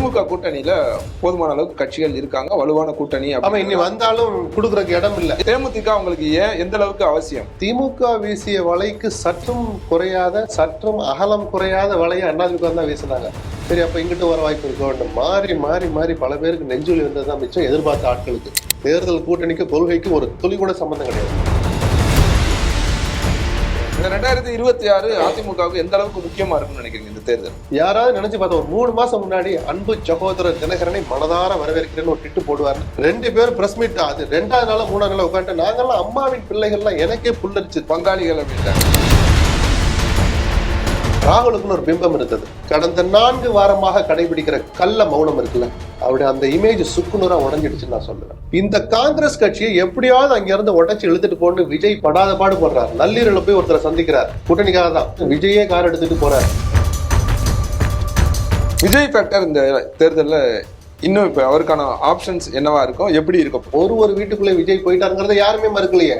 திமுக கூட்டணியில போதுமான அளவுக்கு கட்சிகள் இருக்காங்க, வலுவான கூட்டணி. ஆமா, இனி வந்தாலும் கொடுக்கறதுக்கு இடம் இல்ல. தேமுதிக உங்களுக்கு ஏன் எந்த அளவுக்கு அவசியம்? திமுக வீசிய வலைக்கு சற்றும் குறையாத, சற்றும் அகலம் குறையாத வலையை அதிமுக தான் வீசினாங்க. சரி, அப்ப இங்கிட்டு வர வாய்ப்பு இருக்க மாறி மாறி மாறி பல பேருக்கு நெஞ்சுலி வந்ததுதான் மிச்சம். எதிர்பார்த்த ஆட்களுக்கு தேர்தல் கூட்டணிக்கு கொள்கைக்கு ஒரு துளி கூட சம்பந்தம் கிடையாது. 2026 அதிமுகவுக்கு எந்த அளவுக்கு முக்கியமா இருக்கும்னு நினைக்கிறீங்க இந்த தேர்தல்? யாராவது நினைச்சு பார்த்தா ஒரு 3 மாசம் முன்னாடி அன்பு சகோதரர் தினகரனை மனதார வரவேற்கிறேன்னு ஒரு டிட்டு போடுவார். 2 பேரும் பிரஸ் மீட், அது 2வது நாள் 3வது நாள் உட்காந்து நாங்கெல்லாம் அம்மாவின் பிள்ளைகள்லாம் எனக்கே புல்லரிச்சு பங்காளிகள் அப்படின்ட்டாங்க. ராகுலுக்குன்னு ஒரு பிம்பம் இருந்தது. கடந்த 4 வாரமாக கடைபிடிக்கிற கள்ள மௌனம் இருக்குல்ல, அவருடைய அந்த இமேஜ் சுக்குநூறா உடஞ்சிடுச்சுன்னு நான் சொல்லுவேன். இந்த காங்கிரஸ் கட்சியை எப்படியாவது அங்க இருந்து உடைச்சு இழுத்துட்டு போன்னு விஜய் படாத பாடு போடுறாரு. நள்ளிரவுல போய் ஒருத்தரை சந்திக்கிறார், கூட்டணிக்காக தான். விஜயே கார் எடுத்துட்டு போறாரு. விஜய் ஃபேக்டர் இந்த தேர்தல்ல இன்னும் இப்ப அவருக்கான ஆப்ஷன்ஸ் என்னவா இருக்கும், எப்படி இருக்கும்? ஒரு வீட்டுக்குள்ளே விஜய் போயிட்டாருங்கிறத யாருமே மறுக்கலையே.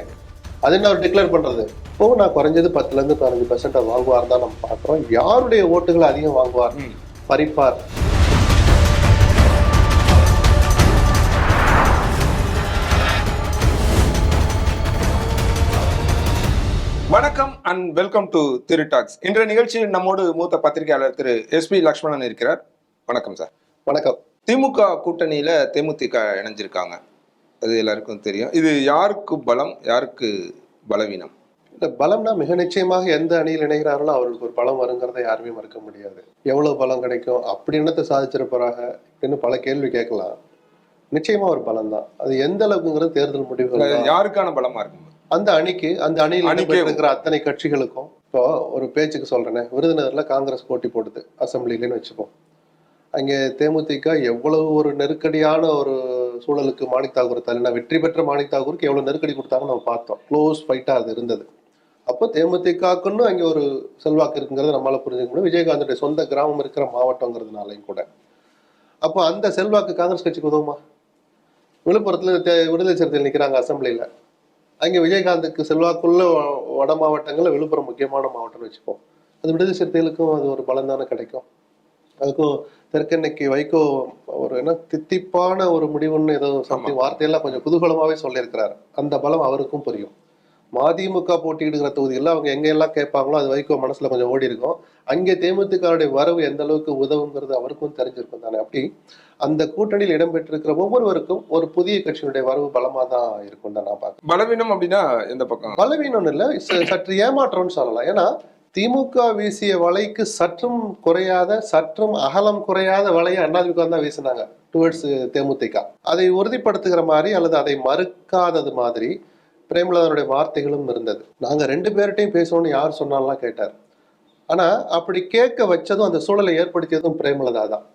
அது என்ன அவர் டிக்ளேர் பண்றது? இப்போ நான் குறைஞ்சது 10% வாங்குவார் தான் நம்ம பாக்குறோம். யாருடைய ஓட்டுகளை அதிகம் வாங்குவார், பறிப்பார்? வணக்கம் and welcome to Thiru talks. இன்றைய நிகழ்ச்சியில் நம்மோடு மூத்த பத்திரிகையாளர் திரு SP லக்ஷ்மணன் இருக்கிறார். வணக்கம் சார். வணக்கம். திமுக கூட்டணியில தேமுதிக இணைஞ்சிருக்காங்க, அது எல்லாருக்கும் தெரியும். இது யாருக்கு பலம், யாருக்கு பலவீனம்? இந்த பலம்னா மிக நிச்சயமாக எந்த அணியில் இணைகிறார்களோ அவர்களுக்கு ஒரு பலம் வருங்கிறத யாருமே மறுக்க முடியாது. எவ்வளவு பலம் கிடைக்கும், அப்படி என்னத்தை சாதிச்சிருப்பாங்க அப்படின்னு பல கேள்வி கேட்கலாம். நிச்சயமா ஒரு பலம் தான். அது எந்த அளவுக்குங்கிறது தேர்தல் முடிவுகள். யாருக்கான பலமா இருக்கும்? அந்த அணிக்கு, அந்த அணியில் இருக்கிற அத்தனை கட்சிகளுக்கும். இப்போ ஒரு பேச்சுக்கு சொல்றேனே, விருதுநகர்ல காங்கிரஸ் போட்டி போடுது அசம்பிளிலன்னு வச்சுப்போம். அங்கே தேமுதிக எவ்வளவு ஒரு நெருக்கடியான ஒரு சூழலுக்கு மாணிக் தாக்கூர் தள்ளினா, வெற்றி பெற்ற மாணிக் தாக்கூருக்கு எவ்வளவு நெருக்கடி கொடுத்தாங்கன்னு நம்ம பார்த்தோம். க்ளோஸ் ஃபைட்டா அது இருந்தது. அப்போ தேமுதிகக்குன்னு அங்கே ஒரு செல்வாக்கு இருக்குங்கிறத நம்மளால புரிஞ்சுக்க முடியும். விஜயகாந்தோடைய சொந்த கிராமம் இருக்கிற மாவட்டங்கிறதுனாலையும் கூட. அப்போ அந்த செல்வாக்கு காங்கிரஸ் கட்சிக்கு உதவுமா? விழுப்புரத்துல விடுதலை சிறுத்தைகள் நிற்கிறாங்க அசம்பிளியில. அங்கே விஜயகாந்துக்கு செல்வாக்குள்ள வட மாவட்டங்கள்ல விழுப்புரம் முக்கியமான மாவட்டம்னு வச்சுப்போம். அது விடுதலை சிறுத்தைகளுக்கும் அது ஒரு பலம் தானே கிடைக்கும். அதுக்கும் தெற்கென்னைக்கு வைகோ ஒரு என்ன தித்திப்பான ஒரு முடிவுன்னு ஏதோ சம்திங் வார்த்தையெல்லாம் கொஞ்சம் குதூகலமாவே சொல்லியிருக்கிறார். அந்த பலம் அவருக்கும் புரியும். மதிமுக போட்டியிடுகிற தொகுதியில் அவங்க எங்கெல்லாம் கேட்பாங்களோ அது வைகோ மனசுல கொஞ்சம் ஓடி இருக்கும். அங்கே தேமுதிகவுடைய வரவு எந்த அளவுக்கு உதவுங்கிறது அவருக்கும் தெரிஞ்சிருக்கும் தானே. அப்படி அந்த கூட்டணியில் இடம்பெற்றிருக்கிற ஒவ்வொருவருக்கும் ஒரு புதிய கட்சியினுடைய வரவு பலமா தான் இருக்கும் தான் நான் பார்க்கிறேன். பலவீனம் அப்படின்னா எந்த பக்கம்? பலவீனம் இல்லை, சற்று ஏமாற்றம்னு சொல்லலாம். ஏன்னா திமுக வீசிய வலைக்கு சற்றும் குறையாத, சற்றும் அகலம் குறையாத வலையை அதிமுக தான் வீசினாங்க டுவர்ட்ஸ் தேமுதிக. அதை உறுதிப்படுத்துகிற மாதிரி அல்லது அதை மறுக்காதது மாதிரி பிரேமலதனுடைய வார்த்தைகளும் இருந்தது. நாங்க 2 பேர்கிட்டையும் பேசணும்னு யார் சொன்னாலும் கேட்டார். ஆனா அப்படி கேட்க வச்சதும், அந்த சூழலை ஏற்படுத்தியதும் பிரேமலதா தான்.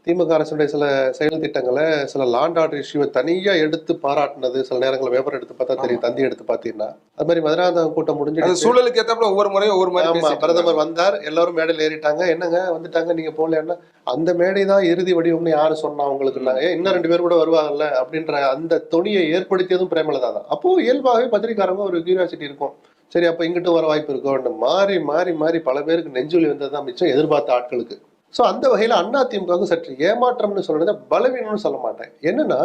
திமுக அரசுடைய சில செயல் திட்டங்களை, சில லாண்ட் ஆர்டர் இஷ்யூவை தனியா எடுத்து பாராட்டினது. சில நேரங்களில் பேப்பர் எடுத்து பார்த்தா தெரியும், தந்தி எடுத்து பார்த்தீங்கன்னா. அது மாதிரி மதுராந்தகம் கூட்டம் முடிஞ்சு சூழலுக்கு ஏற்ற ஒவ்வொரு முறையும் ஒவ்வொரு மாதிரி பிரதமர் வந்தார், எல்லாரும் மேடையில் ஏறிட்டாங்க. என்னங்க வந்துட்டாங்க, நீங்க போகலன்னா அந்த மேடை தான் இறுதி வடிவம்னு யாரு சொன்னா உங்களுக்கு? இன்னும் 2 பேர் கூட வருவாங்கல்ல அப்படின்ற அந்த தொனியை ஏற்படுத்தியதும் பிரேமலதா தான். அப்போ இயல்பாகவே பத்திரிகாரங்க ஒரு கியூரியாசிட்டி இருக்கும். சரி, அப்ப இங்கிட்டு வர வாய்ப்பு இருக்கும். மாறி மாறி மாறி பல பேருக்கு நெஞ்சுலி வந்ததுதான் மிச்சம், எதிர்பார்த்த ஆட்களுக்கு. ஸோ அந்த வகையில் அதிமுக சற்று ஏமாற்றம்னு சொல்றது, பலவீனம்னு சொல்ல மாட்டேன். என்னன்னா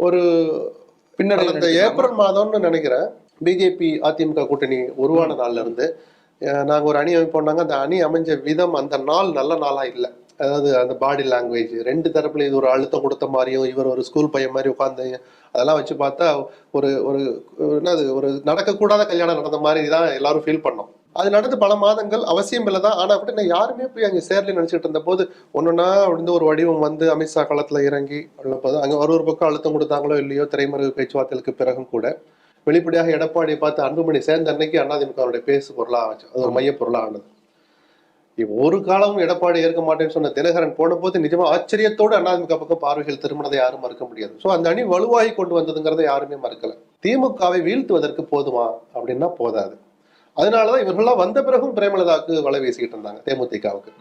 ஒரு பின்னாடி இந்த ஏப்ரல் மாதம்னு நினைக்கிறேன், பிஜேபி அதிமுக கூட்டணி உருவான நாள்ல இருந்து நாங்க ஒரு அணி அமைப்போம்னாங்க. அந்த அணி அமைஞ்ச விதம் அந்த நாள் நல்ல நாளா இல்லை. அதாவது அந்த பாடி லாங்குவேஜ் 2 தரப்புல இது ஒரு அழுத்தம் கொடுத்த மாதிரியும், இவர் ஒரு ஸ்கூல் பையன் மாதிரி உட்காந்து அதெல்லாம் வச்சு பார்த்தா ஒரு ஒரு என்னது ஒரு நடக்கக்கூடாத கல்யாணம் நடந்த மாதிரி தான் எல்லாரும் ஃபீல் பண்ணோம். அது நடந்து பல மாதங்கள் அவசியம் இல்லை தான். ஆனா அப்படி நான் யாருமே போய் அங்கே சேர்ல நினைச்சிட்டு இருந்த போது ஒன்னொன்னா அப்படின்னு ஒரு வடிவம் வந்து அமித்ஷா களத்துல இறங்கி போது அங்க ஒரு பக்கம் அழுத்தம் கொடுத்தாங்களோ இல்லையோ, திரைமறைவு பேச்சுவார்த்தைகளுக்கு பிறகும் கூட வெளிப்படையாக எடப்பாடியை பார்த்து அன்புமணி சேர்ந்த அன்னைக்கு அதிமுகவுடைய பேசு பொருளா ஆச்சு. அது ஒரு மைய பொருளா ஆனது. ஒரு காலமும் எடப்பாடி ஏற்க மாட்டேன்னு சொன்ன தினகரன் போன போது நிஜமா ஆச்சரியத்தோடு அதிமுக பக்கம் பார்வைகள் திரும்பினதை யாரும் மறுக்க முடியாது. ஸோ அந்த அணி வலுவாகி கொண்டு வந்ததுங்கிறத யாருமே மறுக்கல. திமுகவை வீழ்த்துவதற்கு போதுமா அப்படின்னா போதாது. அதனாலதான் இவர்கள்லாம் வந்த பிறகும் பிரேமலதாக்கு வலை வீசிக்கிட்டு இருந்தாங்க தேமுதிகவுக்கு.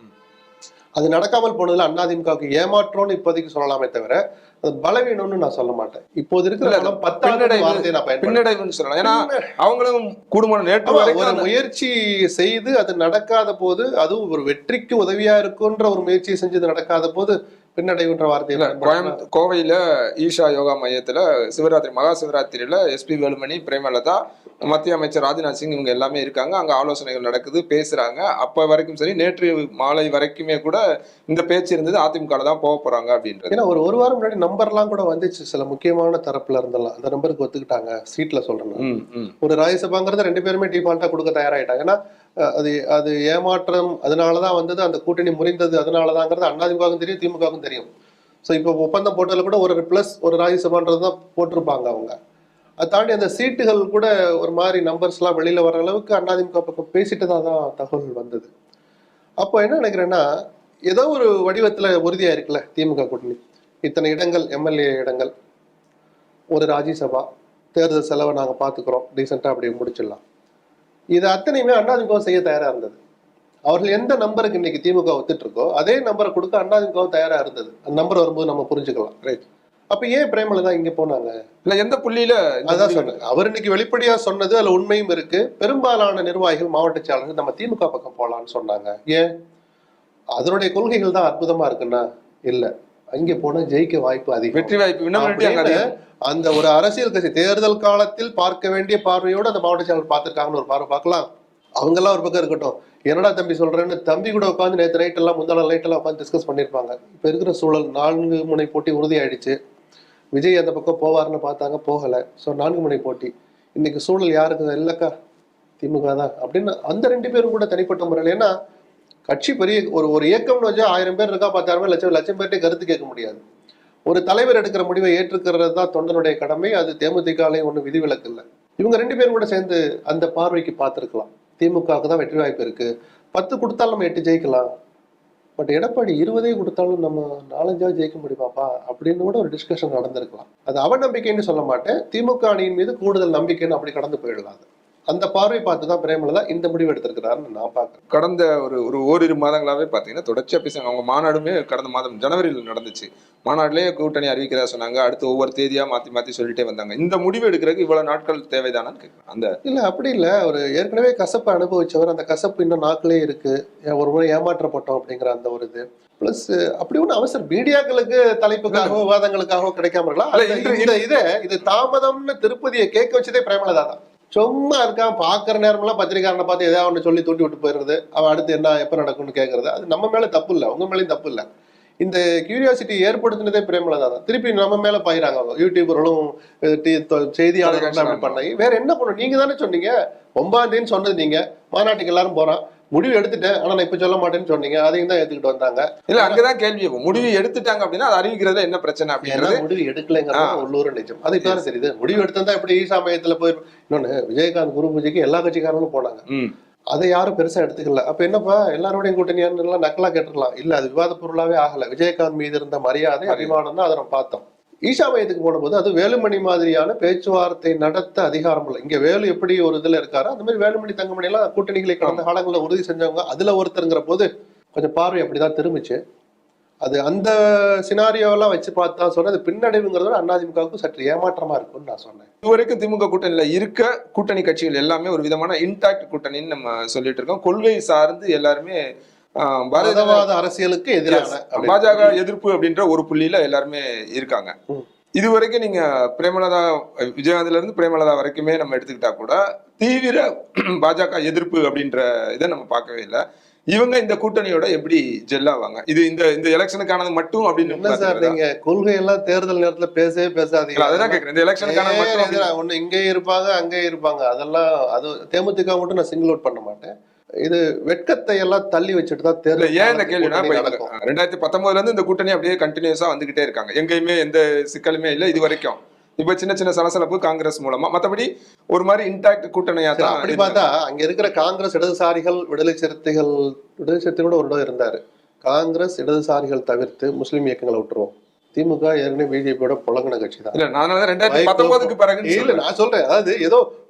அது நடக்காமல் போனதுல அதிமுகவுக்கு ஏமாற்றம்னு இப்போதைக்கு சொல்லலாமே தவிர பலவீனம்னு நான் சொல்ல மாட்டேன். இப்போது இருக்கிற அவங்களும் ஒரு முயற்சி செய்து அது நடக்காத போது, அதுவும் ஒரு வெற்றிக்கு உதவியா இருக்குன்ற ஒரு முயற்சியை செஞ்சது நடக்காத போது பின்னடைவுன்ற வார்த்தையை பயன்படுத்தினா- கோவையில ஈஷா யோகா மையத்துல சிவராத்திரி மகா சிவராத்திரியில எஸ்பி வேலுமணி, பிரேமலதா, மத்திய அமைச்சர் ராஜ்நாத் சிங் இவங்க எல்லாமே இருக்காங்க. அங்க ஆலோசனைகள் நடக்குது, பேசுறாங்க. அப்ப வரைக்கும் சரி, நேற்று மாலை வரைக்குமே கூட இந்த பேச்சு இருந்தது, அதிமுக தான் போக போறாங்க அப்படின்றது. ஏன்னா ஒரு வாரம் முன்னாடி நம்பர்லாம் கூட வந்துச்சு, சில முக்கியமான தரப்புல இருந்தெல்லாம் அந்த நம்பருக்கு ஒத்துக்கிட்டாங்க. சீட்ல சொல்றேன் நான். ஒரு ராஜ்யசபாங்கிறத 2 பேருமே டிஃபால்ட்டா கொடுக்க தயாராயிட்டாங்க. ஏன்னா அது அது ஏமாற்றம், அதனாலதான் வந்தது, அந்த கூட்டணி முறிந்தது அதனாலதாங்கிறது அதிமுகவுக்கும் தெரியும், திமுகவுக்கும் தெரியும். ஸோ இப்போ ஒப்பந்தம் போட்டதுல கூட ஒரு பிளஸ் ஒரு ராஜ்யசபான்றது தான் போட்டிருப்பாங்க அவங்க. அதை தாண்டி அந்த சீட்டுகள் கூட ஒரு மாதிரி நம்பர்ஸ்லாம் வெளியில வர அளவுக்கு அதிமுக பக்கம் பேசிட்டு தான் தகவல் வந்தது. அப்போ என்ன நினைக்கிறேன்னா, ஏதோ ஒரு வடிவத்துல உறுதியா இருக்குல்ல திமுக கூட்டணி. இத்தனை இடங்கள், எம்எல்ஏ இடங்கள், ஒரு ராஜ்யசபா, தேர்தல் செலவை நாங்க பாத்துக்கிறோம், டீசெண்டா அப்படி முடிச்சிடலாம். இது அத்தனையுமே அதிமுக செய்ய தயாரா இருந்தது. அவர்கள் எந்த நம்பருக்கு இன்னைக்கு திமுக ஒத்துட்டு இருக்கோ அதே நம்பரை கொடுக்க அதிமுக தயாரா இருந்தது. அந்த நம்பர் வரும்போது நம்ம புரிஞ்சுக்கலாம். ரைட். அப்ப ஏன் பிரேமலதா இங்க போனாங்க? இல்ல எந்த புள்ளியில அதான் சொன்னேன். அவர் இன்னைக்கு வெளிப்படையா சொன்னது அதுல உண்மையும் இருக்கு. பெரும்பாலான நிர்வாகிகள், மாவட்ட செயலாளர்கள் நம்ம திமுக பக்கம் போலான்னு சொன்னாங்க. ஏன்? அதனுடைய கொள்கைகள் தான் அற்புதமா இருக்குன்னா இல்ல, அங்க போனா ஜெயிக்க வாய்ப்பு அதிகம், வெற்றி வாய்ப்பு அந்த ஒரு அரசியல் கட்சி தேர்தல் காலத்தில் பார்க்க வேண்டிய பார்வையோடு அந்த மாவட்ட செயலாளர் பார்த்திருக்காங்கன்னு ஒரு பார்வை பார்க்கலாம். அவங்க எல்லாம் ஒரு பக்கம் இருக்கட்டும், என்னடா தம்பி சொல்றேன்னு தம்பி கூட உட்காந்து நேற்று நைட் எல்லாம் முந்தான நைட் எல்லாம் உட்காந்து டிஸ்கஸ் பண்ணிருப்பாங்க. இப்ப இருக்கிற சூழல் 4 முனை போட்டி உறுதியாயிடுச்சு. விஜய் அந்த பக்கம் போவாருன்னு பார்த்தாங்க, போகல. ஸோ 4 முனை போட்டி. இன்னைக்கு சூழல் யாருக்கு இல்லக்கா, திமுக தான் அப்படின்னு அந்த 2 பேரும் கூட தனிப்பட்ட முறையில். ஏன்னா கட்சி பெரிய ஒரு இயக்கம்னு வச்சா 1000 பேர் இருக்கா, 10,000 லட்சம் பேர்ட்டே கருத்து கேட்க முடியாது. ஒரு தலைவர் எடுக்கிற முடிவை ஏற்றுக்கிறது தான் தொண்டனுடைய கடமை. அது தேமுதிகாலையும் ஒன்றும் விதிவிலக்கு இல்லை. இவங்க 2 பேரும் கூட சேர்ந்து அந்த பார்வைக்கு பார்த்துருக்கலாம். திமுகவுக்கு தான் வெற்றி வாய்ப்பு இருக்கு, 10 கொடுத்தாலும் நம்ம 8 ஜெயிக்கலாம். பட் எடப்பாடி 20 கொடுத்தாலும் நம்ம 4-5 ஜெயிக்க முடியுமாப்பா அப்படின்னு கூட ஒரு டிஸ்கஷன் நடந்திருக்கலாம். அது அவநம்பிக்கைன்னு சொல்ல மாட்டேன், திமுக அணியின் மீது கூடுதல் நம்பிக்கைன்னு அப்படி கடந்து போயிடலாம். அந்த பார்வை பார்த்துதான் பிரேமலதா இந்த முடிவு எடுத்திருக்கிறாருன்னு நான் பார்க்கிறேன். கடந்த ஓரிரு மாதங்களாவே பாத்தீங்கன்னா தொடர்ச்சியா பேசுறாங்க. அவங்க மாநாடுமே கடந்த மாதம் ஜனவரியில் நடந்துச்சு. மாநாட்டிலேயே கூட்டணி அறிவிக்கிறதா சொன்னாங்க. அடுத்து ஒவ்வொரு தேதியா மாத்தி மாத்தி சொல்லிட்டே வந்தாங்க. இந்த முடிவு எடுக்கிறதுக்கு இவ்வளவு நாட்கள் தேவைதானான்னு கேட்கிறேன். அந்த இல்ல அப்படி இல்ல, ஒரு ஏற்கனவே கசப்பை அனுபவிச்சவர், அந்த கசப்பு இன்னும் நாக்கிலே இருக்கு. ஒரு முறை ஏமாற்றப்பட்டோம் அப்படிங்கிற அந்த ஒரு இது பிளஸ் அப்படி ஒண்ணு அவசரம் மீடியாக்களுக்கு தலைப்புக்காகவோ விவாதங்களுக்காகவோ கிடைக்காம இருக்கலாம். இது தாமதம்னு திருப்பதியை கேட்க வச்சதே பிரேமலதா தான். சும்மா இருக்கான், பாக்குற நேரமெல்லாம் பத்திரிகாரனை பார்த்து ஏதாவது ஒன்று சொல்லி தூண்டி விட்டு போயிடுறது, அவன் அடுத்து என்ன எப்ப நடக்கும்னு கேட்கறது. அது நம்ம மேல தப்பு இல்லை, உங்க மேலேயும் தப்பு இல்லை. இந்த கியூரியாசிட்டி ஏற்படுத்தினதே பிரேமலதா தான். திருப்பி நம்ம மேல பாயிறாங்க அவங்க யூடியூபர்களும் செய்தியாளர்கள் அப்படி பண்ணி. வேற என்ன பண்ணும்? நீங்க தானே சொன்னீங்க 9ஆம் தேதி சொன்னது, நீங்க மாநாட்டுக்கு எல்லாரும் போறான், முடிவு எடுத்துட்டேன் ஆனா நான் இப்ப சொல்ல மாட்டேன்னு சொன்னீங்க, அதையும் தான் ஏத்துக்கிட்டு வந்தாங்க. இல்ல அங்கதான் கேள்வி, முடிவு எடுத்துட்டாங்க அப்படின்னா அது அறிவிக்கிறதுல என்ன பிரச்சனை அப்படிங்கிறது. முடிவு எடுக்கலைங்கிறது உள்ளூர் நிஜம். அது இப்ப தெரியுது. முடிவு எடுத்தா இப்படி ஈசா மையத்துல போயிடும். இன்னொன்னு, விஜயகாந்த் குரு பூஜைக்கு எல்லா கட்சிக்காரங்களும் போனாங்க, அதை யாரும் பெருசா எடுத்துக்கல. அப்ப என்னப்பா எல்லாரோடையும் கூட்டணியான்னு நக்கலா கேட்டுக்கலாம். இல்ல, அது விவாத பொருளாவே ஆகல. விஜயகாந்த் மீது இருந்த மரியாதை, அபிமானம் தான் அதை நம்ம பார்த்தோம். ஈஷா மையத்துக்கு போனபோது அது வேலுமணி மாதிரியான பேச்சுவார்த்தை நடத்த அதிகாரம் இல்லை. இங்க வேலு எப்படி ஒரு இதுல இருக்காரோ அந்த மாதிரி வேலுமணி தங்கமணி எல்லாம் கூட்டணிகளை கடந்த காலங்களில் உறுதி செஞ்சவங்க. அதுல ஒருத்தருங்கிற போது கொஞ்சம் பார்வை அப்படிதான் திரும்பிச்சு. அது அந்த சினாரியோலாம் வச்சு பார்த்தா சொன்னது பின்னடைவுங்கிறத அதிமுகவுக்கு சற்று ஏமாற்றமா இருக்கும்னு நான் சொன்னேன். இதுவரைக்கும் திமுக கூட்டணியில இருக்க கூட்டணி கட்சிகள் எல்லாமே ஒரு விதமான இன்டாக்ட் கூட்டணின்னு நம்ம சொல்லிட்டு இருக்கோம். கொள்கை சார்ந்து எல்லாருமே பாரதவாத அரசியலுக்கு எதிரான பாஜக எதிர்ப்பு அப்படின்ற ஒரு புள்ளியில எல்லாருமே இருக்காங்க. இதுவரைக்கும் நீங்க பிரேமலதா, விஜயகாந்த்ல இருந்து பிரேமலதா வரைக்குமே நம்ம எடுத்துக்கிட்டா கூட தீவிர பாஜக எதிர்ப்பு அப்படின்ற இதை நம்ம பார்க்கவே இல்லை. இவங்க இந்த கூட்டணியோட எப்படி ஜெல்லாவாங்க? இது இந்த எலெக்ஷனுக்கானது மட்டும் அப்படின்னு சார், நீங்க கொள்கை எல்லாம் தேர்தல் நேரத்துல பேசவே பேசாதீங்க. அதான் கேக்குறேன், இந்த எலெக்ஷனுக்கானது மட்டும் ஒண்ணு இங்கே இருப்பாங்க அங்கே இருப்பாங்க. அதெல்லாம் அது தேமுதிக மட்டும் நான் சிங்கிள் அவுட் பண்ண மாட்டேன். இது வெட்கத்தை எல்லாம் தள்ளி வச்சுட்டு தான் தேர்தல். ஏன் இந்த கேள்வினா, 2019 இருந்து இந்த கூட்டணி அப்படியே கண்டினியூஸா வந்துகிட்டே இருக்காங்க. எங்கேயுமே எந்த சிக்கலுமே இல்லை இது வரைக்கும். இப்ப சின்ன சின்ன சலசலப்பு காங்கிரஸ் மூலமா, மற்றபடி ஒரு மாதிரி இன்டாக்ட் கூட்டணியா தான். அப்படி பார்த்தா அங்க இருக்கிற காங்கிரஸ், இடதுசாரிகள், விடுதலை சிறுத்தைகளோட ஒரு இடம் இருந்தாரு. காங்கிரஸ் இடதுசாரிகள் தவிர்த்து முஸ்லீம் இயக்கங்களை விட்டுருவோம். திமுக ஏற்கனவே பிஜேபியோட புழங்கின கட்சி தான். நான் 2019க்கு பிறகு இல்ல நான் சொல்றேன், அதாவது ஏதோ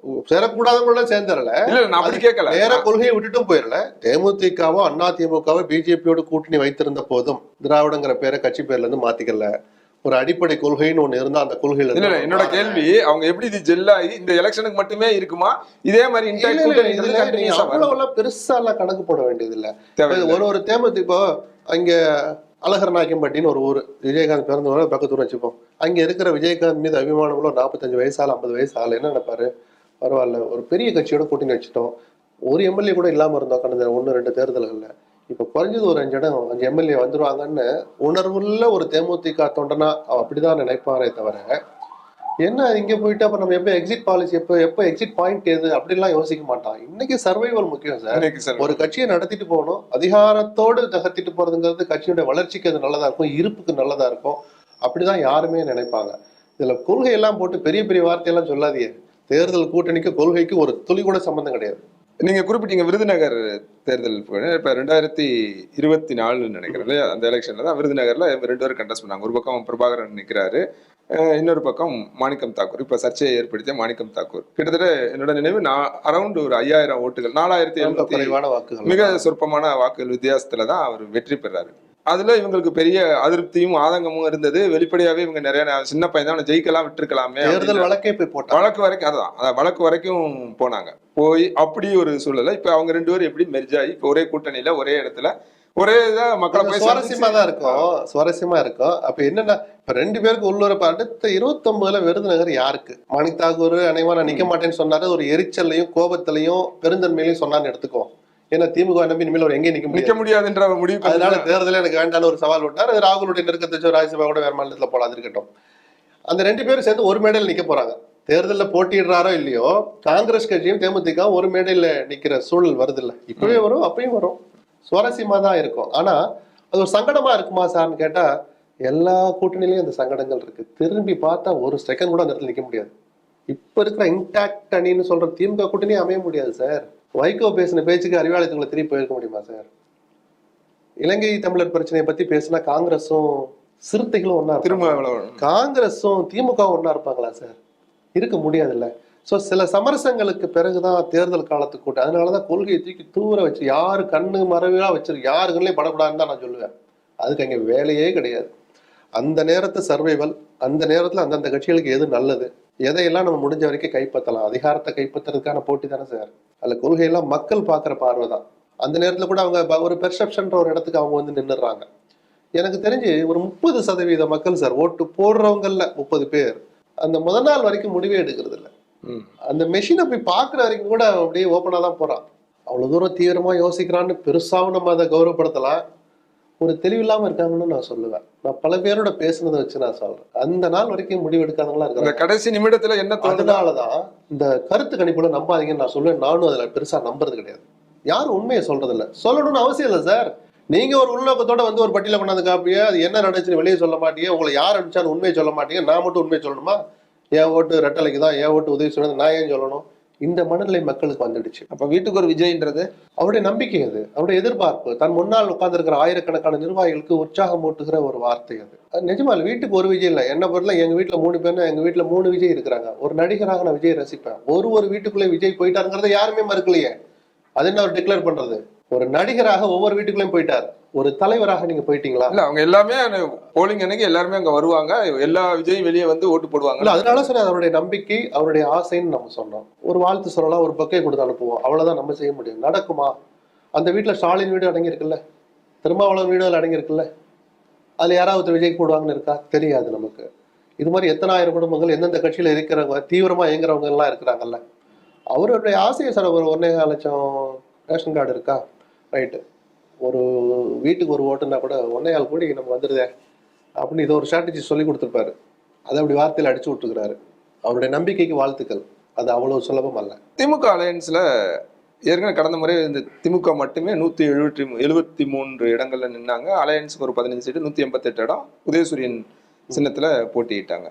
சேரக்கூடாதவங்களோட சேர்ந்துடல, நான் அப்படி கேட்கல, வேற கொள்கையை விட்டுட்டும் போயிடல. தேமுதிகவோ அதிமுகவோ பிஜேபியோட கூட்டணி வைத்திருந்த போதும் திராவிடங்கிற பேரை கட்சி பேர்ல இருந்து மாத்திக்கல. ஒரு அடிப்படை கொள்கைன்னு ஒண்ணு இருந்தா அந்த கொள்கையில இல்ல. என்னோட கேள்வி, அவங்க எப்படி இது ஜெல்லாகி இந்த எலெக்ஷனுக்கு மட்டுமே இருக்குமா? இதே மாதிரி அவ்வளவு பெருசா எல்லாம் கணக்கு போட வேண்டியது இல்ல. ஒரு தேமுதிக இப்போ அங்க அழகர் நாயக்கம்பட்டின்னு ஒரு ஊர், விஜயகாந்த் பிறந்த ஊரை பக்கத்து ஊர் வச்சுப்போம். அங்க இருக்கிற விஜயகாந்த் மீது அபிமானமுள்ள 45 வயசு ஆள் 50 வயசு ஆள் என்ன நினைப்பாரு, பரவாயில்ல ஒரு பெரிய கட்சியோட கூட்டணி வச்சுட்டோம், ஒரு எம்எல்ஏ கூட இல்லாம இருந்தோம் கடந்த 1-2 தேர்தல்கள்ல, இப்ப குறைஞ்சது ஒரு 5 இடம் 5 எம்எல்ஏ வந்துருவாங்கன்னு உணர்வுள்ள ஒரு தேமுதிக தொண்டனா அவ அப்படிதான் நினைப்பாரே தவிர, என்ன இங்க போயிட்டு அப்ப நம்ம எப்ப எக்ஸிட் பாலிசி எப்ப எக்ஸிட் பாயிண்ட் எது அப்படிலாம் யோசிக்க மாட்டான். இன்னைக்கு சர்வைவல் முக்கியம் சார். இன்னைக்கு சார் ஒரு கட்சியை நடத்திட்டு போகணும், அதிகாரத்தோடு நகர்த்திட்டு போறதுங்கிறது கட்சியுடைய வளர்ச்சிக்கு அது நல்லதா இருக்கும், இருப்புக்கு நல்லதா இருக்கும், அப்படிதான் யாருமே நினைப்பாங்க. இதுல கொள்கை எல்லாம் போட்டு பெரிய பெரிய வார்த்தையெல்லாம் சொல்லாதீங்க. தேர்தல் கூட்டணிக்கு கொள்கைக்கு ஒரு துளி கூட சம்பந்தம் கிடையாது. நீங்க குறிப்பிட்டீங்க விருதுநகர் தேர்தல் இப்ப 2024 நினைக்கிறேன் இல்லையா, அந்த எலெக்ஷன்ல தான் விருதுநகர்ல 2 பேரும் கண்டஸ்ட் பண்ணாங்க. ஒரு பக்கம் பிரபாகரன் நிக்கிறாரு, இன்னொரு பக்கம் மாணிக்கம் தாக்கூர், இப்ப சர்ச்சையை ஏற்படுத்திய மாணிக்கம் தாக்கூர். கிட்டத்தட்ட என்னோட நினைவு அரௌண்ட் ஒரு 5000 ஓட்டுகள், 4700 குறைவான வாக்குகள், மிக சொற்பமான வாக்குகள் வித்தியாசத்துல தான் அவர் வெற்றி பெறாரு. அதுல இவங்களுக்கு பெரிய அதிருப்தியும் ஆதங்கமும் இருந்தது. வெளிப்படையாவே இவங்க நிறைய சின்ன பையன் தான் ஜெயிக்கலாம் விட்டுருக்கலாமே, தேர்தல் வழக்கே போய் போட்டாங்க, வழக்கு வரைக்கும் அதான் வழக்கு வரைக்கும் போனாங்க. போய் அப்படி ஒரு சூழல்ல இப்ப அவங்க 2 பேரும் எப்படி மெர்ஜ் ஆகி இப்ப ஒரே கூட்டணியில ஒரே இடத்துல ஒரே இதான் மக்களை போய் சுவாரஸ்யமா தான் இருக்கும், சுவாரஸ்யமா இருக்கும். அப்ப என்னன்னா இப்ப 2 பேருக்கு உள்ளுறப்ப அடுத்த 29ல விருதுநகர் யாருக்கு? மாணிக் தாக்கூர் அனைவா நான் நிக்க மாட்டேன்னு சொன்னாரு, ஒரு எரிச்சல்லையும் கோபத்திலையும் பெருந்தன்மையிலையும் சொன்னான்னு எடுத்துக்கோ. ஏன்னா திமுக நம்பி இனிமேல் ஒரு எங்கேயும் நிக்க முடியாதுன்ற முடிவு. அதனால தேர்தலில் எனக்கு வேண்டான்னு ஒரு சவால் விட்டார். அது ராகுலுடைய நெருக்கத்தை வச்சு ராஜ்யசபா கூட வேற மாநிலத்துல போலாம், இருக்கட்டும். அந்த 2 பேரும் சேர்ந்து ஒரு மேடையில் நிக்க போறாங்க. தேர்தலில் போட்டிடுறாரோ இல்லையோ, காங்கிரஸ் கட்சியும் தேமுதிக ஒரு மேடையில நிக்கிற சூழல் வருது இல்ல, இப்பவே வரும் அப்பயும் வரும். சுவாரஸ்யமா தான் இருக்கும். ஆனா அது ஒரு சங்கடமா இருக்குமா சார்னு கேட்டா, எல்லா கூட்டணியிலயும் அந்த சங்கடங்கள் இருக்கு. திரும்பி பார்த்தா ஒரு செகண்ட் கூட அந்த இடத்துல நிக்க முடியாது. இப்ப இருக்கிற இன்டாக்ட் அணின்னு சொல்ற திமுக கூட்டணியே அமைய முடியாது சார். வைகோ பேசின பேச்சுக்கு அறிவாலயத்துக்குள்ள திரும்பி போயிருக்க முடியுமா சார்? இலங்கை தமிழர் பிரச்சனையை பத்தி பேசினா காங்கிரஸும் சிறுத்தைகளும் ஒன்னா திரும்ப காங்கிரஸும் திமுக ஒன்னா இருப்பாங்களா சார்? இருக்க முடியாதுல்ல. ஸோ சில சமரசங்களுக்கு பிறகுதான் தேர்தல் காலத்துக்கு கூட்டம். அதனாலதான் கொள்கையை தூக்கி தூர வச்சு யாரு கண்ணு மறைவா வச்சிருக்கு, யாருக்குள்ளே படக்கூடாதுன்னு தான் நான் சொல்லுவேன். அதுக்கு அங்க வேலையே கிடையாது. அந்த நேரத்து சர்வைவல், அந்த நேரத்துல அந்தந்த கட்சிகளுக்கு எது நல்லது, எதையெல்லாம் நம்ம முடிஞ்ச வரைக்கும் கைப்பற்றலாம். அதிகாரத்தை கைப்பற்றுறதுக்கான போட்டி தானே சார். அதுல கொள்கையெல்லாம் மக்கள் பாக்குற பார்வை தான். அந்த நேரத்துல கூட அவங்க ஒரு பெர்செப்ஷன்ற ஒரு இடத்துக்கு அவங்க வந்து நின்னுறாங்க. எனக்கு தெரிஞ்சு ஒரு 30% மக்கள் சார் ஓட்டு போடுறவங்கல்ல 30 பேர் அந்த முதல் நாள் வரைக்கும் முடிவே எடுக்கிறது இல்லை. அந்த மெஷினை போய் பாக்குற வரைக்கும் கூட அப்படியே ஓப்பனா தான் போறான். அவ்வளவு தூரம் தீவிரமா யோசிக்கிறான்னு பெருசாவும் நம்ம அதை கௌரவப்படுத்தலாம். ஒரு தெளிவில்லாம இருக்காங்கன்னு நான் சொல்லுவேன். நான் பல பேரோட பேசுனதை வச்சு நான் சொல்றேன். அந்த நாள் வரைக்கும் முடிவு எடுக்காதவங்களா இருக்காங்க. கடைசி நிமிடத்துல என்ன அதனாலதான் இந்த கருத்து கணிப்புல நம்பாதீங்கன்னு நான் சொல்லுவேன். நானும் அதுல பெருசா நம்புறது கிடையாது. யாரும் உண்மையை சொல்றது இல்லை, சொல்லணும்னு அவசியம் இல்லை சார். நீங்க ஒரு உள்நோக்கத்தோட வந்து ஒரு பட்டியல கொண்டாந்து காப்பிய, அது என்ன நடந்துச்சுன்னு வெளியே சொல்ல மாட்டீங்க, உங்களை யார் அனுப்பிச்சான்னு உண்மையை சொல்ல மாட்டீங்க, நான் மட்டும் உண்மையை சொல்லணுமா? என் ஓட்டு ரெட்டலைக்கு தான், என் ஓட்டு உதவி சொன்னது, நான் ஏன் சொல்லணும்? இந்த மனநிலை மக்களுக்கு வந்துடுச்சு. அப்ப வீட்டுக்கு ஒரு விஜய்ன்றது அவருடைய நம்பிக்கை, அது அவருடைய எதிர்பார்ப்பு. தன் முன்னால் உட்கார்ந்து இருக்கிற ஆயிரக்கணக்கான நிர்வாகிகளுக்கு உற்சாகம் ஊட்டுகிற ஒரு வார்த்தை அது. நிஜமால் வீட்டுக்கு ஒரு விஜய் இல்லை. என்ன பொறுத்தல எங்க வீட்டுல 3 பேர்னா எங்க வீட்டுல 3 விஜய் இருக்கிறாங்க. ஒரு நடிகராக நான் விஜய் ரசிப்பேன். ஒரு வீட்டுக்குள்ளே விஜய் போயிட்டாருங்கிறத யாருமே மறுக்கலையே. அது என்ன அவர் டிக்ளேர் பண்றது? ஒரு நடிகராக ஒவ்வொரு வீட்டுக்குள்ளேயும் போயிட்டார். ஒரு தலைவராக நீங்க போயிட்டீங்களா? இல்ல, அவங்க எல்லாமே போலிங் அன்னைக்கு எல்லாருமே அங்க வருவாங்க. எல்லா விஜய் வெளியே வந்து ஓட்டு போடுவாங்க. அதனால சொன்ன அவருடைய நம்பிக்கை, அவருடைய ஆசைன்னு நம்ம சொன்னோம். ஒரு வாழ்த்து சொல்லலாம், ஒரு பக்கை கொடுத்து அனுப்புவோம், அவ்வளவுதான் நம்ம செய்ய முடியும். நடக்குமா? அந்த வீட்டுல ஸ்டாலின் வீடு அடங்கியிருக்குல்ல, திருமாவளவன் வீடு அடங்கியிருக்குல்ல, அதுல யாராவது விஜய்க்கு போடுவாங்கன்னு இருக்கா? தெரியாது நமக்கு. இது மாதிரி எத்தனை ஆயிரம் குடும்பங்கள் எந்தெந்த கட்சியில இருக்கிறவங்க தீவிரமா இயங்குறவங்க எல்லாம் இருக்கிறாங்கல்ல. அவருடைய ஆசையை சார், ஒரு 1.25 லட்சம் ரேஷன் கார்டு இருக்கா, ரைட்டு, ஒரு வீட்டுக்கு ஒரு ஓட்டுன்னா கூட 1.25 கோடி நம்ம வந்துடுதே அப்படின்னு இதை ஒரு ஸ்ட்ராட்டஜி சொல்லி கொடுத்துருப்பாரு. அதை அப்படி வார்த்தையில் அடிச்சு விட்டுருக்கிறாரு. அவருடைய நம்பிக்கைக்கு வாழ்த்துக்கள். அது அவ்வளவு சுலபம் அல்ல. திமுக அலையன்ஸ்ல ஏற்கனவே கடந்த முறை இந்த திமுக மட்டுமே 173 இடங்கள்ல நின்னாங்க. அலையன்ஸுக்கு ஒரு 15 சீட்டு, 188 இடம் உதயசூரியன் சின்னத்துல போட்டியிட்டாங்க.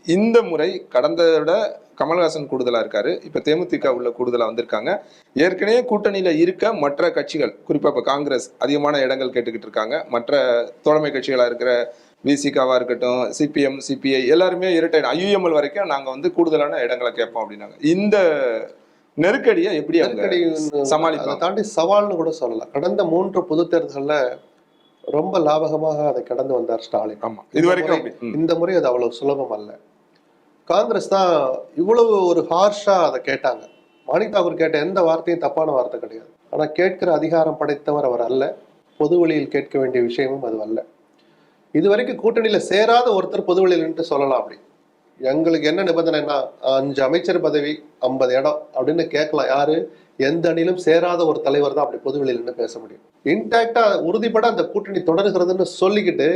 இந்த முறை கடந்த விட கமல்ஹாசன் கூடுதலா இருக்காரு, இப்ப தேமுதிக உள்ள கூடுதலா வந்திருக்காங்க. ஏற்கனவே கூட்டணியில இருக்க மற்ற கட்சிகள், குறிப்பா இப்ப காங்கிரஸ் அதிகமான இடங்கள் கேட்டுக்கிட்டு இருக்காங்க. மற்ற தோழமை கட்சிகளா இருக்கிற விசிகாவா இருக்கட்டும், சிபிஎம், சிபிஐ எல்லாருமே இரட்டை ஐயுஎம்எல் வரைக்கும் நாங்க வந்து கூடுதலான இடங்களை கேட்போம் அப்படின்னாங்க. இந்த நெருக்கடியை எப்படி சமாளிப்பாங்க? தாண்டி சவால்னு கூட சொல்லலாம். கடந்த 3 பொது தேர்தல்ல ரொம்ப லாபகமாக அதை கடந்து வந்தார் ஸ்டாலின். ஆமா, இது வரைக்கும். இந்த முறை அது அவ்வளவு சுலபம் அல்ல. காங்கிரஸ் தான் இவ்வளவு ஒரு ஹார்ஷா அதை கேட்டாங்க. மாணிக் தாக்கூர் கேட்ட எந்த வார்த்தையும் தப்பான வார்த்தை கிடையாது. ஆனா கேட்கிற அதிகாரம் படைத்தவர் அவர் அல்ல. பொது வழியில் கேட்க வேண்டிய விஷயமும் அது அல்ல. இது வரைக்கும் கூட்டணியில சேராத ஒருத்தர் பொதுவெளியில் நின்று சொல்லலாம். அப்படி எங்களுக்கு என்ன நிபந்தனைனா 5 அமைச்சர் பதவி 50 இடம் அப்படின்னு கேட்கலாம். யாரு? எந்த அணியிலும் சேராத ஒரு தலைவர் தான் அப்படி பொதுவெளியில் நின்று பேச முடியும். இன்டாக்டா உறுதிப்பட அந்த கூட்டணி தொடர்கிறதுன்னு சொல்லிக்கிட்டு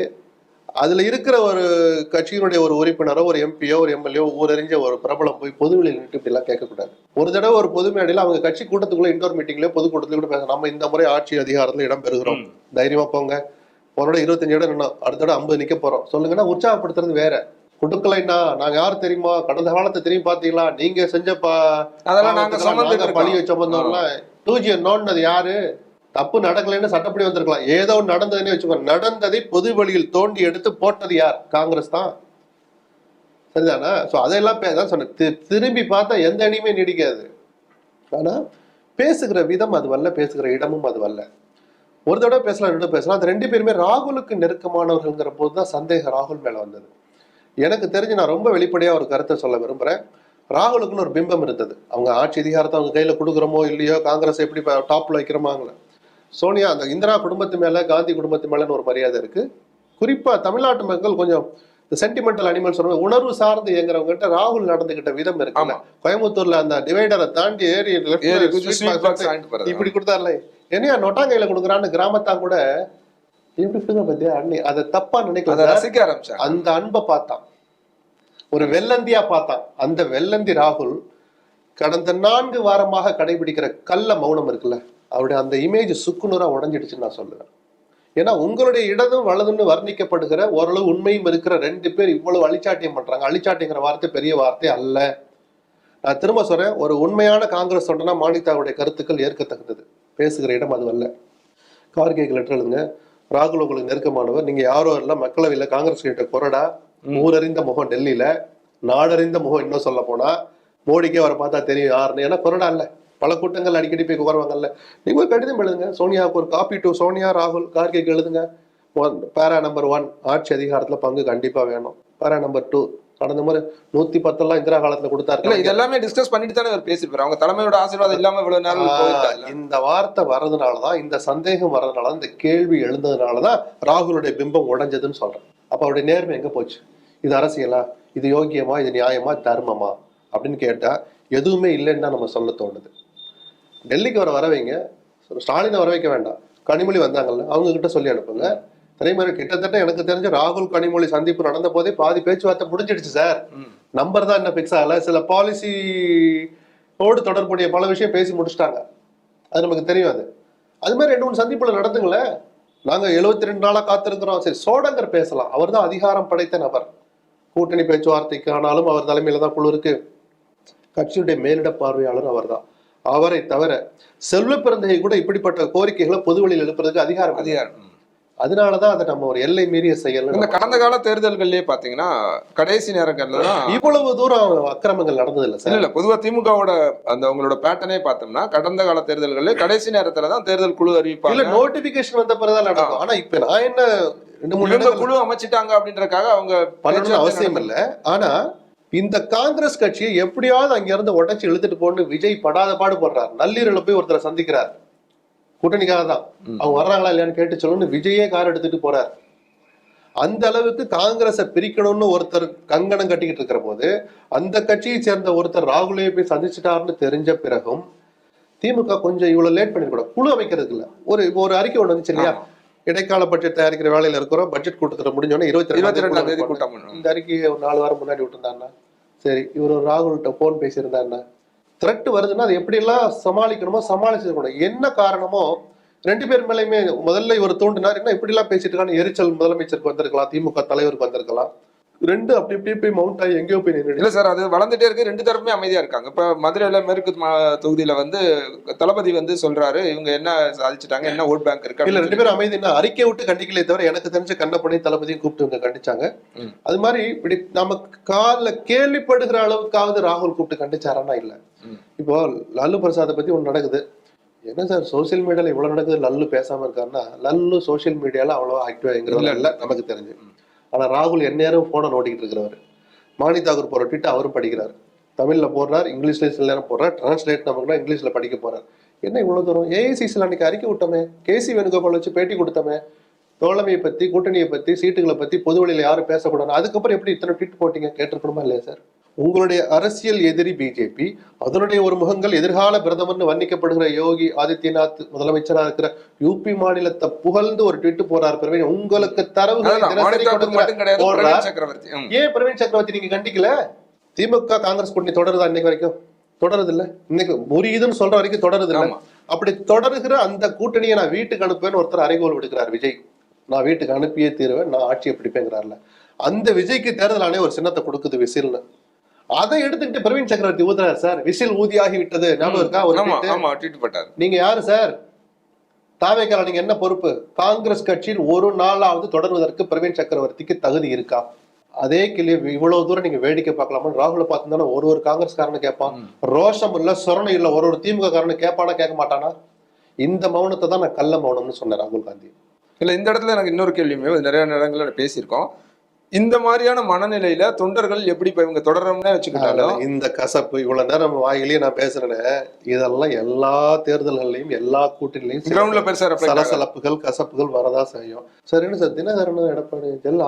அதுல இருக்கிற ஒரு கட்சியினுடைய ஒரு உறுப்பினரோ ஒரு எம்பியோ ஒரு எம்எல்ஏ ஊரறிஞ்ச ஒரு பிரபலம் போய் பொதுவெளியில் நின்று இப்படி எல்லாம் கேட்கக்கூடாது. ஒரு தடவை ஒரு பொது மேடையில் அவங்க கட்சி கூட்டத்துக்குள்ள இண்டோர் மீட்டிங்லயோ பொதுக்கூட்டத்துல கூட பேச, நம்ம இந்த முறை ஆட்சி அதிகாரத்துல இடம் பெறுகிறோம், தைரியமா போங்க, போனோட 25 இடம் நின்னோம், அடுத்த 50 நிக்க போறோம் சொல்லுங்கன்னா உற்சாகப்படுத்துறது வேற. கொடுக்கலைன்னா நாங்க யாரு தெரியுமா, கடந்த காலத்தை தெரியும் பாத்தீங்களா, நீங்க செஞ்ச அதெல்லாம் நாங்க பழிய சம்பந்தம்லாம் 2G நோண்டது யாரு, தப்பு நடக்கலைன்னு சட்டப்படி வந்திருக்கலாம். ஏதோ நடந்ததுன்னே வச்சுக்கோங்க, நடந்ததை பொது வழியில் தோண்டி எடுத்து போட்டது யார்? காங்கிரஸ் தான். சரிதானா? சோ அதெல்லாம் தான் சொன்னேன், திரும்பி பார்த்தா எந்த அணியுமே நீடிக்காது. ஆனா பேசுகிற விதம் அது வரல, பேசுகிற இடமும் அது வரல. ஒரு தடவை பேசலாம், 2 தடவை பேசலாம். அந்த 2 பேருமே ராகுலுக்கு நெருக்கமானவர்கள்ங்கிற போதுதான் சந்தேகம் ராகுல் மேல வந்தது. எனக்கு தெரிஞ்சு நான் ரொம்ப வெளிப்படையா ஒரு கருத்தை சொல்ல விரும்புறேன். ராகுலுக்குன்னு ஒரு பிம்பம் இருந்தது. அவங்க ஆட்சி அதிகாரத்தை அவங்க கையில கொடுக்குறோமோ இல்லையோ, காங்கிரஸ் எப்படி டாப்ல வைக்கிறோமாங்கள, சோனியா அந்த இந்திரா குடும்பத்து மேல காந்தி குடும்பத்து மேலன்னு ஒரு மரியாதை இருக்கு. குறிப்பா தமிழ்நாட்டு மக்கள் கொஞ்சம் சென்டிமெண்டல் அனிமல் சொல்ற உணர்வு சார்ந்து இயங்குறவங்க கிட்ட ராகுல் நடந்துகிட்ட விதம் இருக்கு. கோயம்புத்தூர்ல அந்த டிவைடரை தாண்டி ஏறி இப்படி கொடுத்தாருல, என்னையா நொட்டாங்கையில கொடுக்குறான்னு கிராமத்தான் கூட எப்படி பத்தியா அண்ணி அதை தப்பா நினைக்கல. அந்த அன்பை பார்த்தான், ஒரு வெள்ளந்தியா பார்த்தான். அந்த வெள்ளந்தி ராகுல் கடந்த 4 வாரமாக கடைபிடிக்கிற கள்ள மௌனம் இருக்குல்ல, அவருடைய அந்த இமேஜ் சுக்குநூறா உடஞ்சிடுச்சுன்னு நான் சொல்லுவேன். ஏன்னா உங்களுடைய இடதும் வலதுன்னு வர்ணிக்கப்படுகிற ஓரளவு உண்மையும் இருக்கிற 2 பேர் இவ்வளவு அழிச்சாட்டியம் பண்றாங்க. அழிச்சாட்டிங்கிற வார்த்தை பெரிய வார்த்தை அல்ல. நான் திரும்ப சொல்றேன், ஒரு உண்மையான காங்கிரஸ் தொண்டனா மாணித்தாவுடைய கருத்துக்கள் ஏற்கத்தகுந்தது. பேசுகிற இடம் அது அல்ல. கார்கேக்கு லெட்டர் எழுதுங்க, ராகுல் உங்களுக்கு நெருக்கமானவர், நீங்க யாரோ இல்ல, மக்களவையில காங்கிரஸ் கிட்ட கொறடா, ஊரறிந்த முகம் டெல்லியில, நாடறிந்த முகம் இன்னும் சொல்ல போனா மோடிக்கே வர பார்த்தா தெரியும் யாருன்னு. ஏன்னா கொறடா இல்ல, பல கூட்டங்கள் அடிக்கடி போய் உட்காருவாங்கல்ல. நீங்க ஒரு கடிதம் எழுதுங்க, சோனியாவுக்கு ஒரு காப்பி டு சோனியா ராகுல் கார்கேக்கு எழுதுங்க. பேரா நம்பர் 1, ஆட்சி அதிகாரத்துல பங்கு கண்டிப்பா வேணும். பேரா நம்பர் 2, கடந்த முறை 110 இந்திரா காலத்துல கொடுத்தாரு. இதெல்லாமே டிஸ்கஸ் பண்ணிட்டு தானே அவர் பேசிருப்பாரு. அவங்க தலைமையோட ஆசீர்வாதம் இல்லாம இவ்வளவு நேரம் இந்த வார்த்தை வர்றதுனாலதான், இந்த சந்தேகம் வர்றதுனால, இந்த கேள்வி எழுந்ததுனாலதான் ராகுலுடைய பிம்பம் உடைஞ்சதுன்னு சொல்றேன். அப்ப அவருடைய நேர்மை எங்க போச்சு? இது அரசியலா, இது யோகியமா, இது நியாயமா, தர்மமா அப்படின்னு கேட்டா எதுவுமே இல்லைன்னு தான் நம்ம சொல்ல தோணுது. டெல்லிக்கு வர வைங்க, ஸ்டாலினை வர வைக்க வேண்டாம், கனிமொழி வந்தாங்கல்ல அவங்க கிட்ட சொல்லி அனுப்புங்க. அதே மாதிரி கிட்டத்தட்ட எனக்கு தெரிஞ்ச ராகுல் கனிமொழி சந்திப்பு நடந்த போதே பாதி பேச்சுவார்த்தை முடிஞ்சிடுச்சு சார். நம்பர் தான் என்ன பிக்ஸ் ஆகல, சில பாலிசியோடு தொடர்புடைய பல விஷயம் பேசி முடிச்சிட்டாங்க, அது நமக்கு தெரியும். அது மாதிரி 2-3 சந்திப்புல நடந்துங்களேன். நாங்க 72 நாளா காத்திருக்கிறோம். சரி, சோடங்கர் பேசலாம், அவர் தான் அதிகாரம் படைத்த நபர். கூட்டணி பேச்சுவார்த்தைக்கு ஆனாலும் அவர் தலைமையில தான் குழு இருக்கு. கட்சியுடைய மேலிட பார்வையாளர் அவர் தான். அவரை தவிர செல்வ பிறந்தகை கூட இப்படிப்பட்ட கோரிக்கைகளை பொதுவெளியில் எழுப்புறதுக்கு அதிகாரம். அதனாலதான் அதை நம்ம ஒரு எல்லை மீறிய செயல். இந்த கடந்த கால தேர்தல்கள்லயே பாத்தீங்கன்னா கடைசி நேரங்கள்ல இவ்வளவு தூரம் அக்கிரமங்கள் நடந்தது இல்ல சார். இல்ல, பொதுவா திமுகவோட அந்த உங்களோட பேட்டர்னே பார்த்தோம்னா கடந்த கால தேர்தல்கள்ல கடைசி நேரத்துலதான் தேர்தல் குழு அறிவிப்பாங்க, இல்ல நோட்டிபிகேஷன் வந்த பிறகு நடக்கும். ஆனா இப்ப நான் என்ன 2-3 குழு அமைச்சிட்டாங்க அப்படின்றக்காக அவங்க பண்ணணும்னு அவசியம் இல்ல. ஆனா இந்த காங்கிரஸ் கட்சியை எப்படியாவது அங்க இருந்து உடச்சு இழுத்துட்டு போன்னு விஜய் படாத பாடு போடுறாரு. நள்ளிரவுல போய் ஒருத்தரை சந்திக்கிறார், கூட்டணிக்காக தான். அவங்க வர்றாங்களா இல்லையான்னு கேட்டு சொல்லணும்னு விஜயே கார் எடுத்துட்டு போறார். அந்த அளவுக்கு காங்கிரஸை பிரிக்கணும்னு ஒருத்தர் கங்கணம் கட்டிக்கிட்டு இருக்கிற போது, அந்த கட்சியை சேர்ந்த ஒருத்தர் ராகுலே போய் சந்திச்சுட்டாருன்னு தெரிஞ்ச பிறகும் திமுக கொஞ்சம் இவ்வளவு லேட் பண்ணிருக்கூடாது. குழு அமைக்கிறதுக்கு இல்ல, ஒரு அறிக்கை ஒண்ணு வந்துச்சு இல்லையா, இடைக்கால பட்ஜெட் தயாரிக்கிற வேலையில இருக்கிறோம், பட்ஜெட் கூட்டத்தில் முடிஞ்சோன்னா 22ஆம் தேதி கூட்டம். இந்த அறிக்கையை ஒரு 4 வாரம் முன்னாடி விட்டுருந்தாருன்னா சரி, இவர் ஒரு ராகுல்கிட்ட போன் பேசியிருந்தாருன்னா, த்ரெட் வருதுன்னா அது எப்படி எல்லாம் சமாளிக்கணுமோ சமாளிச்சிருக்கணும். என்ன காரணமோ 2 பேர் மேலேயுமே முதல்ல இவர் தூண்டினார், என்ன இப்படி எல்லாம் பேசிட்டு இருக்கான்னு எரிச்சல் முதலமைச்சருக்கு வந்திருக்கலாம், திமுக தலைவருக்கு வந்திருக்கலாம். 2 அப்படி இப்படி போய் மவுண்ட் ஆகி எங்கேயோ போய் நின்று. இல்ல சார், அது வளர்ந்துட்டே இருக்கு, 2 தரப்புமே அமைதியா இருக்காங்க. இப்ப மதுரையில மேற்கு தொகுதியில தளபதி சொல்றாரு இவங்க என்ன சாதிச்சுட்டாங்க, என்ன ஓட் பேங்க் இருக்கு. இல்ல 2 பேரும் அமைதி அறிக்கை விட்டு கண்டிக்கலே தவிர எனக்கு தெரிஞ்ச கண்ணப்பணி தளபதியும் கூப்பிட்டு இவங்க கண்டிச்சாங்க. அது மாதிரி இப்படி நமக்கு காலில் கேள்விப்படுகிற அளவுக்காவது ராகுல் கூப்பிட்டு கண்டிச்சாரானா இல்ல. இப்போ லல்லு பிரசாத்தை பத்தி ஒண்ணு நடக்குது, என்ன சார் சோசியல் மீடியால இவ்வளவு நடக்குது, லல்லு பேசாம இருக்காருன்னா லல்லு சோசியல் மீடியால அவ்வளவா ஆக்டிவா இல்ல நமக்கு தெரிஞ்சு. ஆனா ராகுல் எந்நேரம் போனை நோட்டிக்கிட்டு இருக்கிறவர். மாணி தாக்கூர் போற ட்வீட் அவரும் படிக்கிறார், தமிழ்ல போடுறார், இங்கிலீஷ்ல சில நேரம் போடுறார், டிரான்ஸ்லேட் நமக்குன்னா இங்கிலீஷ்ல படிக்க போறார். என்ன இவ்வளவு தூரம்? ஏஐசிசில அன்னைக்கு அறிக்கை விட்டோமே, கேசி வேணுகோபால் வச்சு பேட்டி கொடுத்தோமே, தோழமையை பத்தி, கூட்டணியை பத்தி, சீட்டுகளை பத்தி பொதுவெளியில யாரும் பேசக்கூடாது. அதுக்கப்புறம் எப்படி இத்தனை ட்வீட் போட்டீங்க? கேட்டிருக்கணுமா இல்லையா சார்? உங்களுடைய அரசியல் எதிரி பிஜேபி, அதனுடைய ஒரு முகங்கள் எதிர்கால பிரதமர்னு வர்ணிக்கப்படுகிற யோகி ஆதித்யநாத் முதலமைச்சரா இருக்கிற யூபி மாநிலத்தை புகழ்ந்து ஒரு ட்வீட் போறார் பிரவீன். உங்களுக்கு தரவுகளை தினசரி போடுறார். ஏன் பிரவீன் சக்கரவர்த்தி நீங்க கண்டிக்கல? திமுக காங்கிரஸ் கூட்டணி தொடருதா இன்னைக்கு வரைக்கும்? தொடருது இல்ல. இன்னைக்கு முறியுதுன்னு சொல்ற வரைக்கும் தொடருது இல்ல. அப்படி தொடருகிற அந்த கூட்டணியை நான் வீட்டுக்கு அனுப்புவேன்னு ஒருத்தர் அறைகோல் விடுக்கிறார் விஜய். நான் வீட்டுக்கு அனுப்பியே தீருவேன், நான் ஆட்சியை பிடிப்பேங்கிறார்ல. அந்த விஜய்க்கு தேர்தல் ஆணையம் ஒரு சின்னத்தை கொடுக்குது, விசில்னு. அதை எடுத்துக்கிட்டு பிரவீன் சக்கரவர்த்தி ஊதுறாரு சார். விசில் ஊதியாகி விட்டது. ஞாபகம் இருக்கா? ஒரு நீங்க யாரு சார்? தாவேக்கால நீங்க என்ன பொறுப்பு? காங்கிரஸ் கட்சியில் ஒரு நாளாவது தொடர்வதற்கு பிரவீன் சக்கரவர்த்திக்கு தகுதி இருக்கா? அதே கிளி இவ்வளவு தூரம் நீங்க வேடிக்கை பார்க்கலாமா? ராகுல பார்த்துதானே ஒரு காங்கிரஸ் காரனு கேட்பான். ரோஷம் இல்ல, சொரணம் இல்ல, ஒரு திமுக காரனு கேட்பானா கேட்க மாட்டானா? இந்த மௌனத்தை தான் நான் கள்ள மௌனம்னு சொன்னேன் ராகுல் காந்தி. இல்ல, இந்த இடத்துல எனக்கு இன்னொரு கேள்வியுமே நிறைய நேரங்கள்ல பேசியிருக்கோம். இந்த மாதிரியான மனநிலையில தொண்டர்கள் எப்படி இப்ப இவங்க தொடர்றோம்னே வச்சுக்கிட்டாலும் இந்த கசப்பு இவ்வளவு நேரம் வாயிலேயே நான் பேசுறேன்னு, இதெல்லாம் எல்லா தேர்தல்கள்லயும் எல்லா கூட்டணிலையும் சலசலப்புகள் கசப்புகள் வரதா செய்யும். சரின்னு சார், தினகரனும் எடப்பாடி ஜெல்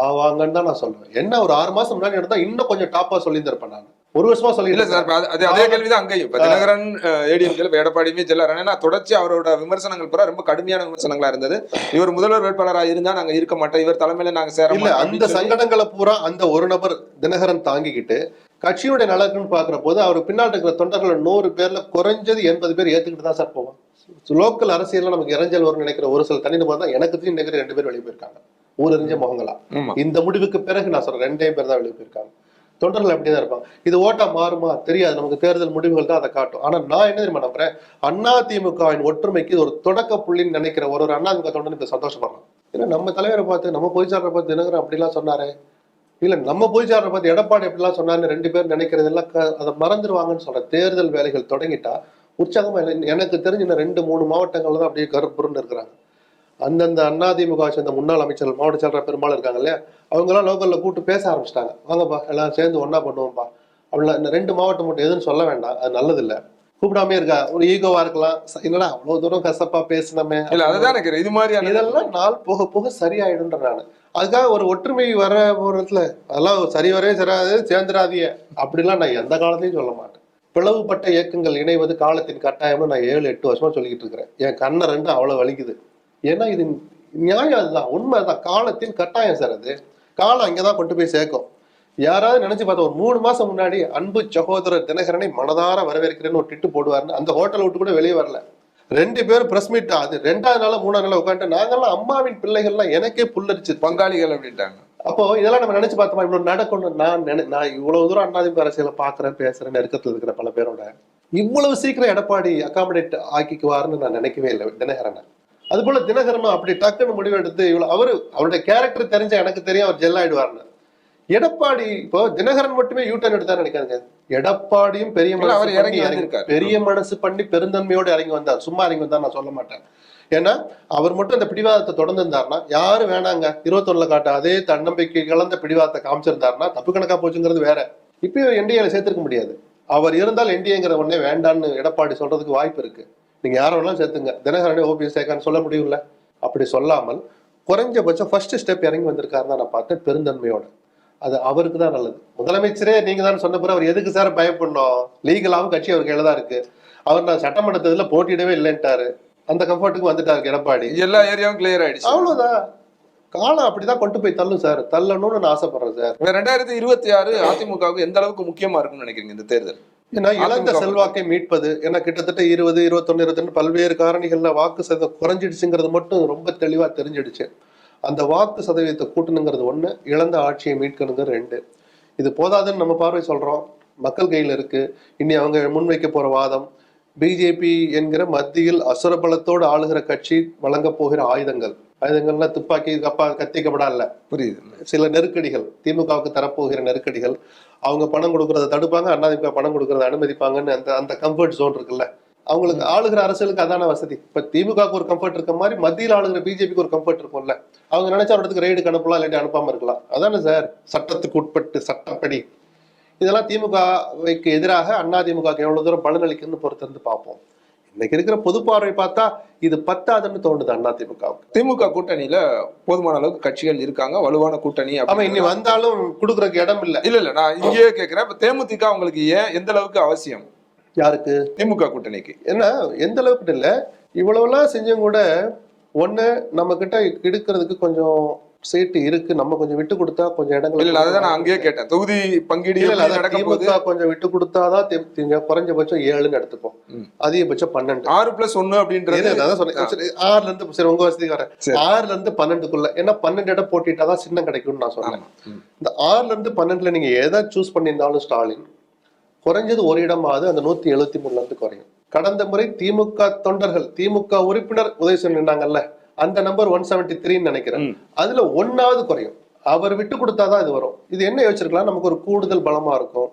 ஆவாங்கன்னு தான் நான் சொல்றேன். என்ன ஒரு 6 மாசம் முன்னாடி எடுத்தா இன்னும் கொஞ்சம் டாப்பா சொல்லியிருந்திருப்பேன் நான். ஒரு வருஷமா சொல்லி இல்ல சார், அதே கேள்விதான் அங்கேயும். இப்ப தினகரன் ஏடிஎம்கே எடப்பாடியுமே ஜெல்லார். ஏன்னா தொடர்ச்சி அவரோட விமர்சனங்கள் பூரா ரொம்ப கடுமையான விமர்சனங்களா இருந்தது. இவர் முதல்வர் வேட்பாளராக இருந்தா நாங்க இருக்க மாட்டோம், இவர் தலைமையில நாங்க சேர மாட்டோம். அந்த சங்கடங்களை பூரா அந்த ஒரு நபர் தினகரன் தாங்கிக்கிட்டு கட்சியுடைய நலக்குன்னு பாக்குற போது அவர் பின்னாடி இருக்கிற தொண்டர்கள் 100 பேர்ல குறைஞ்சது 80 பேர் ஏத்துக்கிட்டு தான் சார் போவான். லோக்கல் அரசியல் நமக்கு இறைஞ்சல் வரும்னு நினைக்கிற ஒரு சில தனிநபர் தான் எனக்கு தெரிஞ்சு நினைக்கிற 2 பேர் வெளியே போயிருக்காங்க. ஊரறிஞ்ச முகங்களா. இந்த முடிவுக்கு பிறகு நான் சொல்றேன் 2 பேர் தான் வெளியே போயிருக்காங்க. தொண்டர்கள் அப்படிதான் இருப்பாங்க. இது ஓட்டா மாறுமா தெரியாது, நமக்கு தேர்தல் முடிவுகள் தான் அதை காட்டும். ஆனா நான் என்ன தெரியுமா நம்புறேன், அதிமுகவின் ஒற்றுமைக்கு இது ஒரு தொடக்க புள்ளின்னு நினைக்கிற ஒரு அதிமுக தொண்டன் இப்ப சந்தோஷப்படுறான். ஏன்னா நம்ம தலைவரை பார்த்து, நம்ம பொதுச்சாளரை பார்த்து தினகரன் அப்படிலாம் சொன்னாரே, இல்ல நம்ம பொதுச்சாளரை பார்த்து எடப்பாடி அப்படிலாம் சொன்னாருன்னு 2 பேர் நினைக்கிறதெல்லாம் அதை மறந்துடுவாங்கன்னு சொல்றேன். தேர்தல் வேலைகள் தொடங்கிட்டா உற்சாகமா இல்லை. எனக்கு தெரிஞ்ச இன்னும் 2-3 மாவட்டங்கள்ல தான் அப்படியே கருப்புருன்னு இருக்கிறாங்க. அந்தந்த அதிமுக சேர்ந்த முன்னாள் அமைச்சர்கள், மாவட்ட செயலர் பெரும்பாலும் இருக்காங்க இல்லையா, அவங்க எல்லாம் லோக்கல்ல கூப்பிட்டு பேச ஆரம்பிச்சிட்டாங்க. வாங்கப்பா எல்லாம் சேர்ந்து ஒன்னா பண்ணுவோம்ப்பா அப்படிலாம். இந்த 2 மாவட்டம் மட்டும் எதுன்னு சொல்ல வேண்டாம், அது நல்லது இல்ல. கூப்பிடாமே இருக்கா, ஒரு ஈகோவா இருக்கலாம். என்னடா அவ்வளவு தூரம் கசப்பா பேசினமே, இது மாதிரி இதெல்லாம் நாள் போக போக சரியாயிடுன்ற நானு. அதுக்காக ஒரு ஒற்றுமை வர போறதுல அதெல்லாம் சரி வரவே சராது, சேர்ந்துடாதிய அப்படிலாம் நான் எந்த காலத்தையும் சொல்ல மாட்டேன். பிளவுபட்ட இயக்கங்கள் இணைவது காலத்தின் கட்டாயம்னு நான் 7-8 வருஷமா சொல்லிக்கிட்டு இருக்கிறேன். என் கண்ணை 2 அவ்வளவு வலிக்குது. ஏன்னா இது நியாயம், அதுதான் உண்மைதான், காலத்தின் கட்டாயம் சார். அது காலம் அங்கேதான் கொண்டு போய் சேர்க்கும். யாராவது நினைச்சு பார்த்தா ஒரு 3 மாசம் முன்னாடி அன்பு சகோதரர் தினகரனை மனதார வரவேற்கிறேன்னு ஒரு டிட்டு போடுவாருன்னு அந்த ஹோட்டல் விட்டு கூட வெளியே வரல. 2 பேரும் பிரஸ் மீட். அது 2வது நாள் 3வது நாள் உட்காந்துட்டு நாங்கெல்லாம் அம்மாவின் பிள்ளைகள்லாம் எனக்கே புல்லரிச்சு பங்காளிகள் அப்படின்ட்டாங்க. அப்போ இதெல்லாம் நம்ம நினைச்சு பார்த்தோமா இவ்வளவு நடக்கணும். நான் இவ்வளவு தூரம் அதிமுக அரசியலை பாக்குறேன், பேசுறேன், நெருக்கத்தில் இருக்கிற பல பேரோட இவ்வளவு சீக்கிரம் எடப்பாடி அகாமடேட் ஆக்கிக்குவாருன்னு நான் நினைக்கவே இல்லை தினகரனை. அது போல தினகரனும் அப்படி டக்குன்னு முடிவு எடுத்து இவ்வளவு அவருடைய கேரக்டர் தெரிஞ்ச எனக்கு தெரியும் அவர் ஜெல்லாயிடுவார்னு. எடப்பாடி இப்போ தினகரன் மட்டுமே யூட்டர்ன் எடுத்தாரு நினைக்காதுங்க. எடப்பாடியும் பெரிய மனசு பண்ணி பெருந்தன்மையோடு இறங்கி வந்தார். சும்மா இறங்கி வந்தார் நான் சொல்ல மாட்டேன். ஏன்னா அவர் மட்டும் அந்த பிடிவாதத்தை தொடர்ந்து இருந்தாருன்னா, யாரும் வேணாங்க 21ல காட்ட அதே தன்னம்பிக்கை கலந்த பிடிவாதத்தை காமிச்சிருந்தாருன்னா தப்பு கணக்கா போச்சுங்கிறது வேற. இப்பயும் என்டிஏல சேர்த்திருக்க முடியாது. அவர் இருந்தால் என்டிஏங்கிற உடனே வேண்டான்னு எடப்பாடி சொல்றதுக்கு வாய்ப்பு இருக்கு. நீங்க யாரெல்லாம் சேர்த்துங்க, தினகரனே ஓபிஎஸ் சேர்க்கான்னு சொல்ல முடியும்ல. அப்படி சொல்லாமல் குறைஞ்சபட்சம் ஃபர்ஸ்ட் ஸ்டெப் இறங்கி வந்திருக்காருன்னு நான் பார்த்தேன், பெருந்தன்மையோட. அது அவருக்கு தான் நல்லது. முதலமைச்சரே நீங்க தான் சொன்ன பிறகு அவர் எதுக்கு சார் பயப்படணும்? லீகலாவும் கட்சி அவருக்கு கையில தான் இருக்கு. அவர் நான் சட்டமன்றத்துல போட்டியிடவே இல்லைன்ட்டாரு. அந்த கம்ஃபர்ட்டுக்கு வந்துட்டாரு எடப்பாடி. எல்லா ஏரியாவும் கிளியர் ஆயிடுச்சு. அவ்வளவுதான். காலம் அப்படிதான் கொண்டு போய் தள்ளும் சார். தள்ளணும்னு நான் ஆசைப்படுறேன் சார். 2026 அதிமுகவுக்கு எந்த அளவுக்கு முக்கியமா இருக்கும்னு நினைக்கிறீங்க இந்த தேர்தல்? ஏன்னா இழந்த செல்வாக்கை மீட்பது, ஏன்னா கிட்டத்தட்ட 20, 21, 22 பல்வேறு காரணிகள்ல வாக்கு சதவீதம் குறைஞ்சிடுச்சுங்கிறது மட்டும் ரொம்ப தெளிவா தெரிஞ்சிடுச்சு. அந்த வாக்கு சதவீதத்தை கூட்டணுங்கிறது 1, இழந்த ஆட்சியை மீட்கணுங்கிறது 2. இது போதாதுன்னு நம்ம பார்வை சொல்றோம். மக்கள் கையில இருக்கு. இனி அவங்க முன்வைக்க போற வாதம், பிஜேபி என்கிற மத்தியில் அசுரபலத்தோடு ஆளுகிற கட்சி வழங்க போகிற ஆயுதங்கள்னா துப்பாக்கி கத்தி கபடா இல்ல, புரியுது. சில நெருக்கடிகள், திமுகவுக்கு தரப்போகிற நெருக்கடிகள். அவங்க பணம் கொடுக்கறத தடுப்பாங்க, அதிமுக பணம் கொடுக்கறத அனுமதிப்பாங்கன்னு அந்த கம்ஃபர்ட் ஜோன் இருக்குல்ல. அவங்களுக்கு ஆளுகிற அரசியலுக்கு அதான வசதி. இப்ப திமுகவுக்கு ஒரு கம்ஃபர்ட் இருக்க மாதிரி மத்தியில் ஆளுகிற பிஜேபிக்கு ஒரு கம்ஃபர்ட் இருக்கும்ல. அவங்க நினைச்ச இடத்துக்கு ரெய்டுக்கு அனுப்பலாம், இல்லாட்டி அனுப்பாம இருக்கலாம். அதானே சார் சட்டத்துக்கு உட்பட்டு, சட்டப்படி. இதெல்லாம் திமுகவுக்கு எதிராக அதிமுக எவ்வளவு தூரம் பலனளிக்குன்னு பொறுத்திருந்து பார்ப்போம். இன்னைக்கு இருக்கிற பொது பார்வை பார்த்தா இது பத்தாதுன்னு தோணுது அதிமுகவுக்கு. திமுக கூட்டணியில போதுமான அளவுக்கு கட்சிகள் இருக்காங்க, வலுவான கூட்டணி. ஆமா, இனி வந்தாலும் கொடுக்கறதுக்கு இடம் இல்ல. இல்ல நான் இங்கேயே கேட்கிறேன், இப்ப தேமுதிக உங்களுக்கு ஏன் எந்த அளவுக்கு அவசியம்? யாருக்கு? திமுக கூட்டணிக்கு. ஏன்னா எந்த அளவுக்கு இல்ல, இவ்வளவுலாம் செஞ்சும் கூட ஒண்ணு நம்ம கிட்ட எடுக்கிறதுக்கு கொஞ்சம் சீட்டு இருக்கு, நம்ம கொஞ்சம் விட்டு கொடுத்தா கொஞ்சம் இடங்கள். இல்ல அதுதான் நான் அங்கேயே கேட்டேன், தொகுதி பங்கீடு நடக்கும் போது திமுக கொஞ்சம் விட்டு கொடுத்தாதான் குறைஞ்சபட்சம் 7ன்னு எடுத்துப்போம், அதிகபட்சம் 12. 6+1 அப்படின்றது 6ல இருந்து சரி உங்க வசதி வரேன், 6ல இருந்து 12க்குள்ள. ஏன்னா 12 இடம் போட்டிட்டாதான் சின்னம் கிடைக்கும்னு நான் சொன்னேன். இந்த 6ல இருந்து 12ல நீங்க எதை சூஸ் பண்ணியிருந்தாலும் ஸ்டாலின் குறைஞ்சது ஒரு இடமாவது அந்த 173ல இருந்து குறையும். கடந்த முறை திமுக தொண்டர்கள், திமுக உறுப்பினர் உதயசூரியன் நின்னாங்கல்ல, அந்த நம்பர் 173 நினைக்கிறேன், அதுல 1ஆவது குறையும். அவர் விட்டு கொடுத்தாதான் இது வரும். இது என்ன யோசிச்சிருக்கலாம், நமக்கு ஒரு கூடுதல் பலமா இருக்கும்.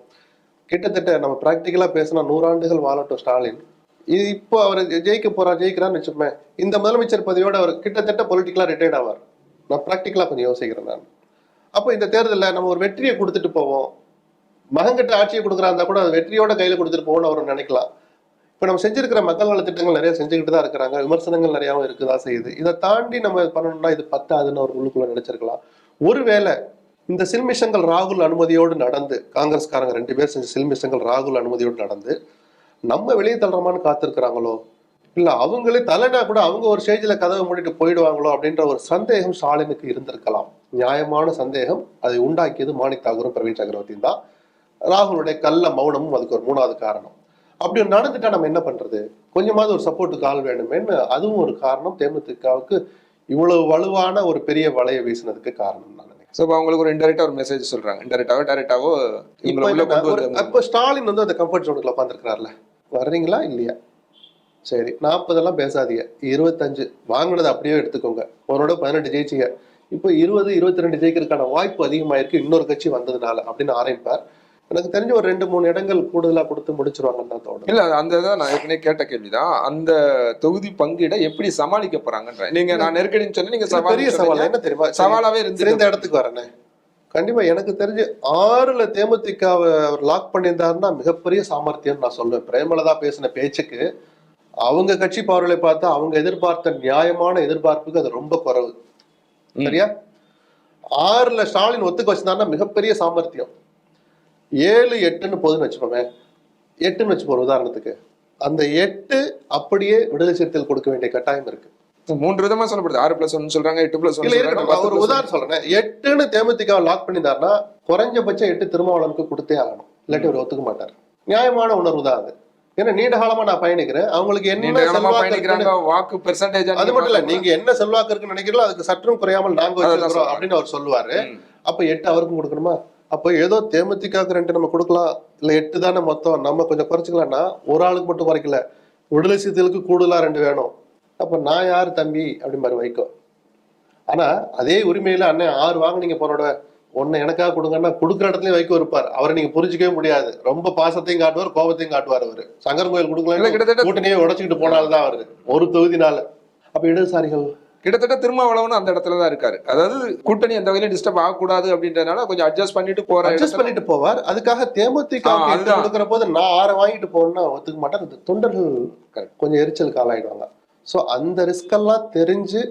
கிட்டத்தட்ட நம்ம பிராக்டிக்கலா பேசினா 100 ஆண்டுகள் வாழட்டும் ஸ்டாலின். இப்போ அவர் ஜெயிக்கிறான்னு வச்சுப்பேன், இந்த முதலமைச்சர் பதவியோட அவர் கிட்டத்தட்ட பொலிட்டிக்கலா ரிட்டையர்ட் ஆவார். நான் பிராக்டிக்கலா கொஞ்சம் யோசிக்கிறேன் நான். அப்போ இந்த தேர்தலில் நம்ம ஒரு வெற்றியை கொடுத்துட்டு போவோம், மகன்கிட்ட ஆட்சியை கொடுக்குறா இருந்தா கூட அது வெற்றியோட கையில கொடுத்துட்டு போவோம்னு அவர் நினைக்கலாம். இப்ப நம்ம செஞ்சிருக்கிற மக்கள் நல திட்டங்கள் நிறைய செஞ்சுக்கிட்டு தான் இருக்கிறாங்க, விமர்சனங்கள் நிறையாவும் இருக்குதான் செய்யுது. இதை தாண்டி நம்ம பண்ணணும்னா இது பத்தாதுன்னு ஒரு உள்ளுக்குள்ள நினைச்சிருக்கலாம். ஒருவேளை இந்த சில்மிஷங்கள் ராகுல் அனுமதியோடு நடந்து, காங்கிரஸ்காரங்க 2 பேர் செஞ்ச சில்மிஷங்கள் ராகுல் அனுமதியோடு நடந்து நம்ம வெளியே தள்ளுறோமான்னு காத்திருக்கிறாங்களோ, இல்ல அவங்களே தலைனா கூட அவங்க ஒரு ஸ்டேஜ்ல கதவை மூடிட்டு போயிடுவாங்களோ அப்படின்ற ஒரு சந்தேகம் ஸ்டாலினுக்கு இருந்திருக்கலாம். நியாயமான சந்தேகம். அதை உண்டாக்கியது மாணிக் தாகூரும் பிரவீன் சக்கரவர்த்தியும் தான். ராகுலுடைய கள்ள மௌனமும் அதுக்கு ஒரு 3வது காரணம். அப்படி நடந்துட்டா நம்ம என்ன பண்றது, கொஞ்சமாவது ஒரு சப்போர்ட்டுக்கு ஆள் வேணுமேன்னு அதுவும் ஒரு காரணம் தேமுதிகவுக்கு இவ்வளவு வலுவான ஒரு பெரிய வலையை வீசினதுக்கு காரணம் நான் நினைக்கிறேன். அவங்களுக்கு ஒரு இன்டெரக்டா ஒரு மெசேஜ் சொல்றாங்க, டைரக்டாவோ. அப்ப ஸ்டாலின் வந்து அந்த கம்ஃபர்ட் ஜோனுக்குள்ள உட்காந்துருக்கிறார்ல, வர்றீங்களா இல்லையா, சரி 40 எல்லாம் பேசாதீங்க, 25 வாங்கினது அப்படியே எடுத்துக்கோங்க, உன்னோட 18 ஜெயிச்சிங்க, இப்போ 20 22 ஜெயிக்கிறதுக்கான வாய்ப்பு அதிகமாயிருக்கு இன்னொரு கட்சி வந்ததுனால அப்படின்னு ஆரம்பிப்பார். எனக்கு தெரிஞ்ச ஒரு 2-3 இடங்கள் கூடுதலா கொடுத்து முடிச்சிருவாங்கன்னு தான் தோணும். இல்ல அந்த நான் ஏற்கனவே கேட்ட கேள்விதான், அந்த தொகுதி பங்கீடை எப்படி சமாளிக்க போறாங்கன்ற. நீங்க நான் நெருக்கடின்னு சொன்னேன், நீங்க பெரிய சவால் என்ன தெரியுமா, சவாலாவே இருந்து இந்த இடத்துக்கு வரேன். கண்டிப்பா எனக்கு தெரிஞ்சு 6ல தேமுதிகவை அவர் லாக் பண்ணியிருந்தாருன்னா மிகப்பெரிய சாமர்த்தியம் நான் சொல்லுவேன். பிரேமலதா பேசின பேச்சுக்கு அவங்க கட்சி பார்வையை பார்த்தா அவங்க எதிர்பார்த்த நியாயமான எதிர்பார்ப்புக்கு அது ரொம்ப குறைவு. சரியா? 6ல ஸ்டாலின் ஒத்துக்க வச்சிருந்தாருன்னா மிகப்பெரிய சாமர்த்தியம். 7 8ன்னு போதுன்னு வச்சுக்கோங்க, 8ன்னு வச்சுப்போம் உதாரணத்துக்கு, அந்த 8 அப்படியே விடுதலை சிறுத்தைகள் கொடுக்க வேண்டிய கட்டாயம் இருக்கு. 3 விதமா சொல்லப்படுது, 6+1 சொல்றாங்க, 8+1. ஒரு உதாரணம் சொல்றேன், 8ன்னு தேமுதிக லாக் பண்ணிட்டாருன்னா குறைஞ்சபட்சம் 8 திருமாவளவனுக்கு கொடுத்தே ஆகணும், இல்லாட்டி அவர் ஒத்துக்க மாட்டார். நியாயமான உணர்வு தான் அது. ஏன்னா நீண்ட காலமா நான் பயணிக்கிறேன், அவங்களுக்கு என்ன வாக்கு பெர்சன்டேஜ், அது மட்டும் இல்ல, நீங்க என்ன செல்வாக்கு இருக்குன்னு நினைக்கிறீங்களோ அதுக்கு சற்றும் குறையாமல் நாங்க வச்சிருக்கிறோம் அப்படின்னு அவர் சொல்லுவாரு. அப்ப 8 அவருக்கும் கொடுக்கணுமா? அப்போ ஏதோ தேமுதிகவுக்கு 2 நம்ம கொடுக்கலாம், இல்ல 8 தானே மொத்தம், நம்ம கொஞ்சம் குறைச்சிக்கலாம்னா ஒரு ஆளுக்கு மட்டும் குறைக்கல, விடுதலை சிறுத்தைகளுக்கு கூடுதலா 2 வேணும். அப்ப நான் யாரு தம்பி அப்படி மாதிரி வைக்கோ. ஆனா அதே உரிமையில அண்ணன் 6 வாங்கினீங்க போனோட 1 எனக்காக கொடுங்கன்னா கொடுக்குற இடத்துலயும் வைக்க இருப்பார். அவரை நீங்க புரிஞ்சிக்கவே முடியாது, ரொம்ப பாசத்தையும் காட்டுவார், கோபத்தையும் காட்டுவார். அவரு சங்கர் கோயில் கொடுக்கலாம் கூட்டணியை உடச்சுக்கிட்டு போனால்தான் அவரு ஒரு தொகுதினால. அப்ப இடதுசாரிகள் கிட்டத்தட்ட திருமாவளவன் அந்த இடத்துலதான் இருக்காரு. அதாவது கூட்டணி அந்த வகையில டிஸ்டர்ப் ஆகக்கூடாது அப்படின்றதுனால கொஞ்சம் அட்ஜஸ்ட் பண்ணிட்டு போவார். அதுக்காக தேமுதிக கொடுக்கிற போது நான் 6 வாங்கிட்டு போகணும்னா ஒத்துக்க மாட்டேன். தொண்டர்கள் கொஞ்சம் எரிச்சலுக்கு ஆளாயிடுவாங்க. ஸோ அந்த ரிஸ்க் எல்லாம் தெரிஞ்சு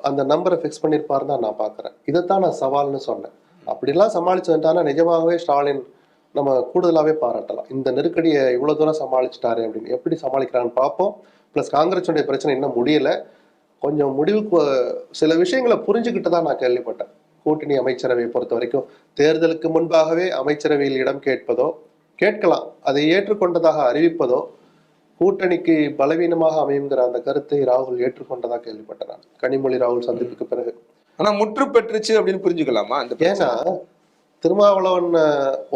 அந்த நம்பரை ஃபிக்ஸ் பண்ணியிருப்பாரு தான் நான் பாக்குறேன். இதைத்தான் நான் சவால்னு சொன்னேன். அப்படிலாம் சமாளிச்சு வந்துட்டானா நிஜமாகவே ஸ்டாலின் நம்ம கூடுதலாவே பாராட்டலாம். இந்த நெருக்கடியை இவ்வளவு தூரம் சமாளிச்சுட்டாரு அப்படின்னு. எப்படி சமாளிக்கிறான்னு பார்ப்போம். பிளஸ் காங்கிரஸுடைய பிரச்சனை இன்னும் முடியல, கொஞ்சம் முடிவுக்கு சில விஷயங்களை புரிஞ்சுக்கிட்டு தான் நான் கேள்விப்பட்டேன். கூட்டணி அமைச்சரவையை பொறுத்த வரைக்கும் தேர்தலுக்கு முன்பாகவே அமைச்சரவையில் இடம் கேட்கலாம், அதை ஏற்றுக்கொண்டதாக அறிவிப்பதோ கூட்டணிக்கு பலவீனமாக அமையுங்கிற அந்த கருத்தை ராகுல் ஏற்றுக்கொண்டதா கேள்விப்பட்டேன் நான், கனிமொழி ராகுல் சந்திப்புக்கு பிறகு. ஆனா முற்று பெற்றுச்சு அப்படின்னு புரிஞ்சுக்கலாமா? ஏன்னா திருமாவளவன்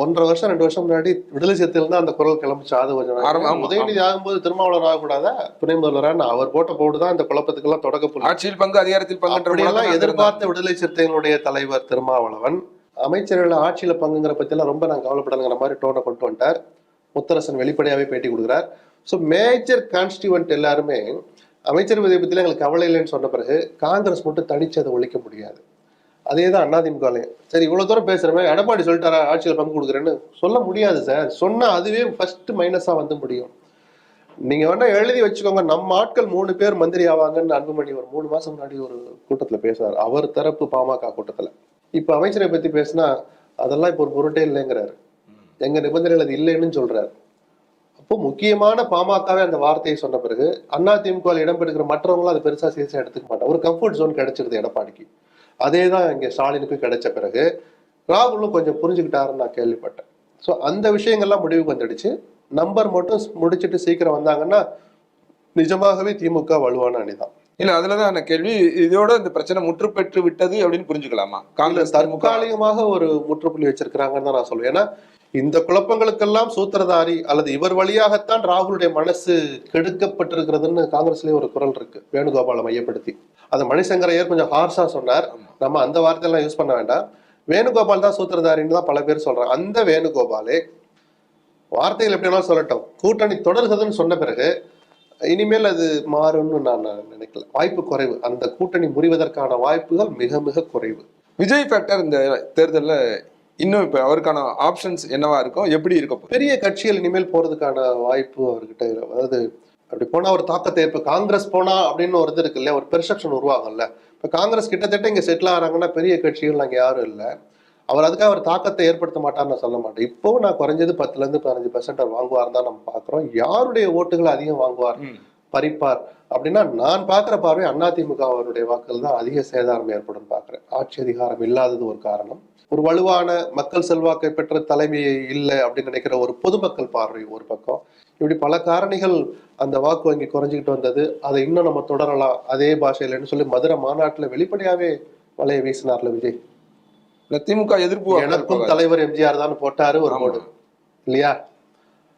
1.5 வருஷம் 2 வருஷம் முன்னாடி விடுதலை சிறுத்தைகள் தான் அந்த குரல் கிளம்பிச்சு. அது கொஞ்சம் உதயநிதி ஆகும்போது திருமாவளவன் ஆகக்கூடாதா துணை முதல்வரான அவர் போட்ட போட்டு தான் இந்த குழப்பத்துக்கெல்லாம் தொடக்க. ஆட்சியில் பங்கு அதிகாரத்தில் பங்கு எதிர்பார்த்த விடுதலை சிறுத்தைகளுடைய தலைவர் திருமாவளவன் அமைச்சர்கள் ஆட்சியில பங்குங்கிற பத்தி எல்லாம் ரொம்ப நான் கவலைப்படணுங்கிற மாதிரி டோனை கொண்டு வந்துட்டார். முத்தரசன் வெளிப்படையாவே பேட்டி கொடுக்குறார். ஸோ மேஜர் கான்ஸ்டியூவன்ட் எல்லாருமே அமைச்சர் பதவி பத்தில எங்களுக்கு கவலை இல்லைன்னு சொன்ன பிறகு காங்கிரஸ் மட்டும் தனிச்சு அதை ஒழிக்க முடியாது. அதேதான் அதிமுகலையும். சரி இவ்வளவு தூரம் பேசுறமே, எடப்பாடி சொல்லிட்டாரா ஆட்சியில் பங்கு கொடுக்குறேன்னு சொல்ல முடியாது சார். சொன்னா அதுவே ஃபர்ஸ்ட் மைனஸா வந்து முடியும். நீங்க வேணா எழுதி வச்சுக்கோங்க, நம்ம ஆட்கள் 3 பேர் மந்திரி ஆவாங்கன்னு அன்புமணி ஒரு 3 மாசம் முன்னாடி ஒரு கூட்டத்துல பேசுறாரு, அவர் தரப்பு பாமக கூட்டத்துல. இப்ப அமைச்சரை பத்தி பேசினா அதெல்லாம் இப்ப ஒரு பொருட்டே இல்லைங்கிறாரு, எங்க நிபந்தனைகள் அது இல்லைன்னு சொல்றாரு. அப்போ முக்கியமான பாமகவே அந்த வார்த்தையை சொன்ன பிறகு அதிமுக இடம்பெறுகிற மற்றவங்களும் அது பெருசா சீரியஸா எடுத்துக்க மாட்டாங்க. ஒரு கம்ஃபர்ட் ஜோன் கிடைச்சிருது எடப்பாடிக்கு. அதேதான் இங்க ஸ்டாலினுக்கு கிடைச்ச பிறகு ராகுலும் கொஞ்சம் புரிஞ்சுக்கிட்டாருன்னு நான் கேள்விப்பட்டேன். ஸோ அந்த விஷயங்கள்லாம் முடிவுக்கு வந்துடுச்சு. நம்பர் மட்டும் முடிச்சுட்டு சீக்கிரம் வந்தாங்கன்னா நிஜமாகவே திமுக வலுவான அணிதான். இல்ல அதுலதான் அந்த கேள்வி, இதோட இந்த பிரச்சனை முற்று பெற்று விட்டது அப்படின்னு புரிஞ்சுக்கலாமா? காங்கிரஸ் தற்காலிகமாக ஒரு முற்றுப்புள்ளி வச்சிருக்கிறாங்கன்னு தான் நான் சொல்லுவேன். ஏன்னா இந்த குழப்பங்களுக்கெல்லாம் சூத்திரதாரி அல்லது இவர் வழியாகத்தான் ராகுலுடைய மனசு கெடுக்கப்பட்டிருக்கிறதுன்னு காங்கிரஸ்லயே ஒரு குரல் இருக்கு, வேணுகோபாலை மையப்படுத்தி. அதை மணிசங்கரையர் கொஞ்சம் ஹார்ஷா சொன்னார், நம்ம அந்த வார்த்தையெல்லாம் யூஸ் பண்ண வேண்டாம். வேணுகோபால் தான் சூத்திரதாரின்னு தான் பல பேர் சொல்றாங்க. அந்த வேணுகோபாலே வார்த்தைகள் எப்படினாலும் சொல்லட்டும், கூட்டணி தொடர்கிறதுன்னு சொன்ன பிறகு இனிமேல் அது மாறும்னு நான் நினைக்கல. வாய்ப்பு குறைவு, அந்த கூட்டணி முறிவதற்கான வாய்ப்புகள் மிக மிக குறைவு. விஜய் ஃபேக்டர் இந்த தேர்தலில் இன்னும் இப்ப அவருக்கான ஆப்ஷன்ஸ் என்னவா இருக்கும், எப்படி இருக்க? பெரிய கட்சிகள் இனிமேல் போறதுக்கான வாய்ப்பு அவர்கிட்ட, அதாவது அப்படி போனா ஒரு தாக்கத்தை, இப்ப காங்கிரஸ் போனா அப்படின்னு ஒரு இது இருக்கு இல்லையா, ஒரு பெர்செப்ஷன் உருவாகும்ல. இப்ப காங்கிரஸ் கிட்டத்தட்ட இங்க செட்டில் ஆகிறாங்கன்னா பெரிய கட்சிகள் அங்க யாரும் இல்லை. அவர் அதுக்காக ஒரு தாக்கத்தை ஏற்படுத்த மாட்டார்னு நான் சொல்ல மாட்டேன். இப்போ நான் குறைஞ்சது 10-15% அவர் வாங்குவார் தான் நம்ம பாக்குறோம். யாருடைய ஓட்டுகளை அதிகம் வாங்குவார், பறிப்பார் அப்படின்னா நான் பாக்குற பார்வை அதிமுக அவருடைய வாக்குகள் தான் அதிக சேதாரம் ஏற்படும் பாக்குறேன். ஆட்சி அதிகாரம் இல்லாதது ஒரு காரணம், ஒரு வலுவான மக்கள் செல்வாக்கை பெற்ற தலைமை இல்லை அப்படின்னு நினைக்கிற ஒரு பொதுமக்கள் பார்வை ஒரு பக்கம். இப்படி பல காரணிகள் அந்த வாக்கு வங்கி குறைஞ்சிக்கிட்டு வந்தது. அதை இன்னும் நம்ம தொடரலாம் அதே பாஷையிலன்னு சொல்லி மதுரை மாநாட்டுல வெளிப்படையாவே வலைய வீசினார்ல விஜய். திமுக எதிர்ப்பு எனக்கும் தலைவர் எம்ஜிஆர் தான் போட்டாரு ஒரு போடு இல்லையா.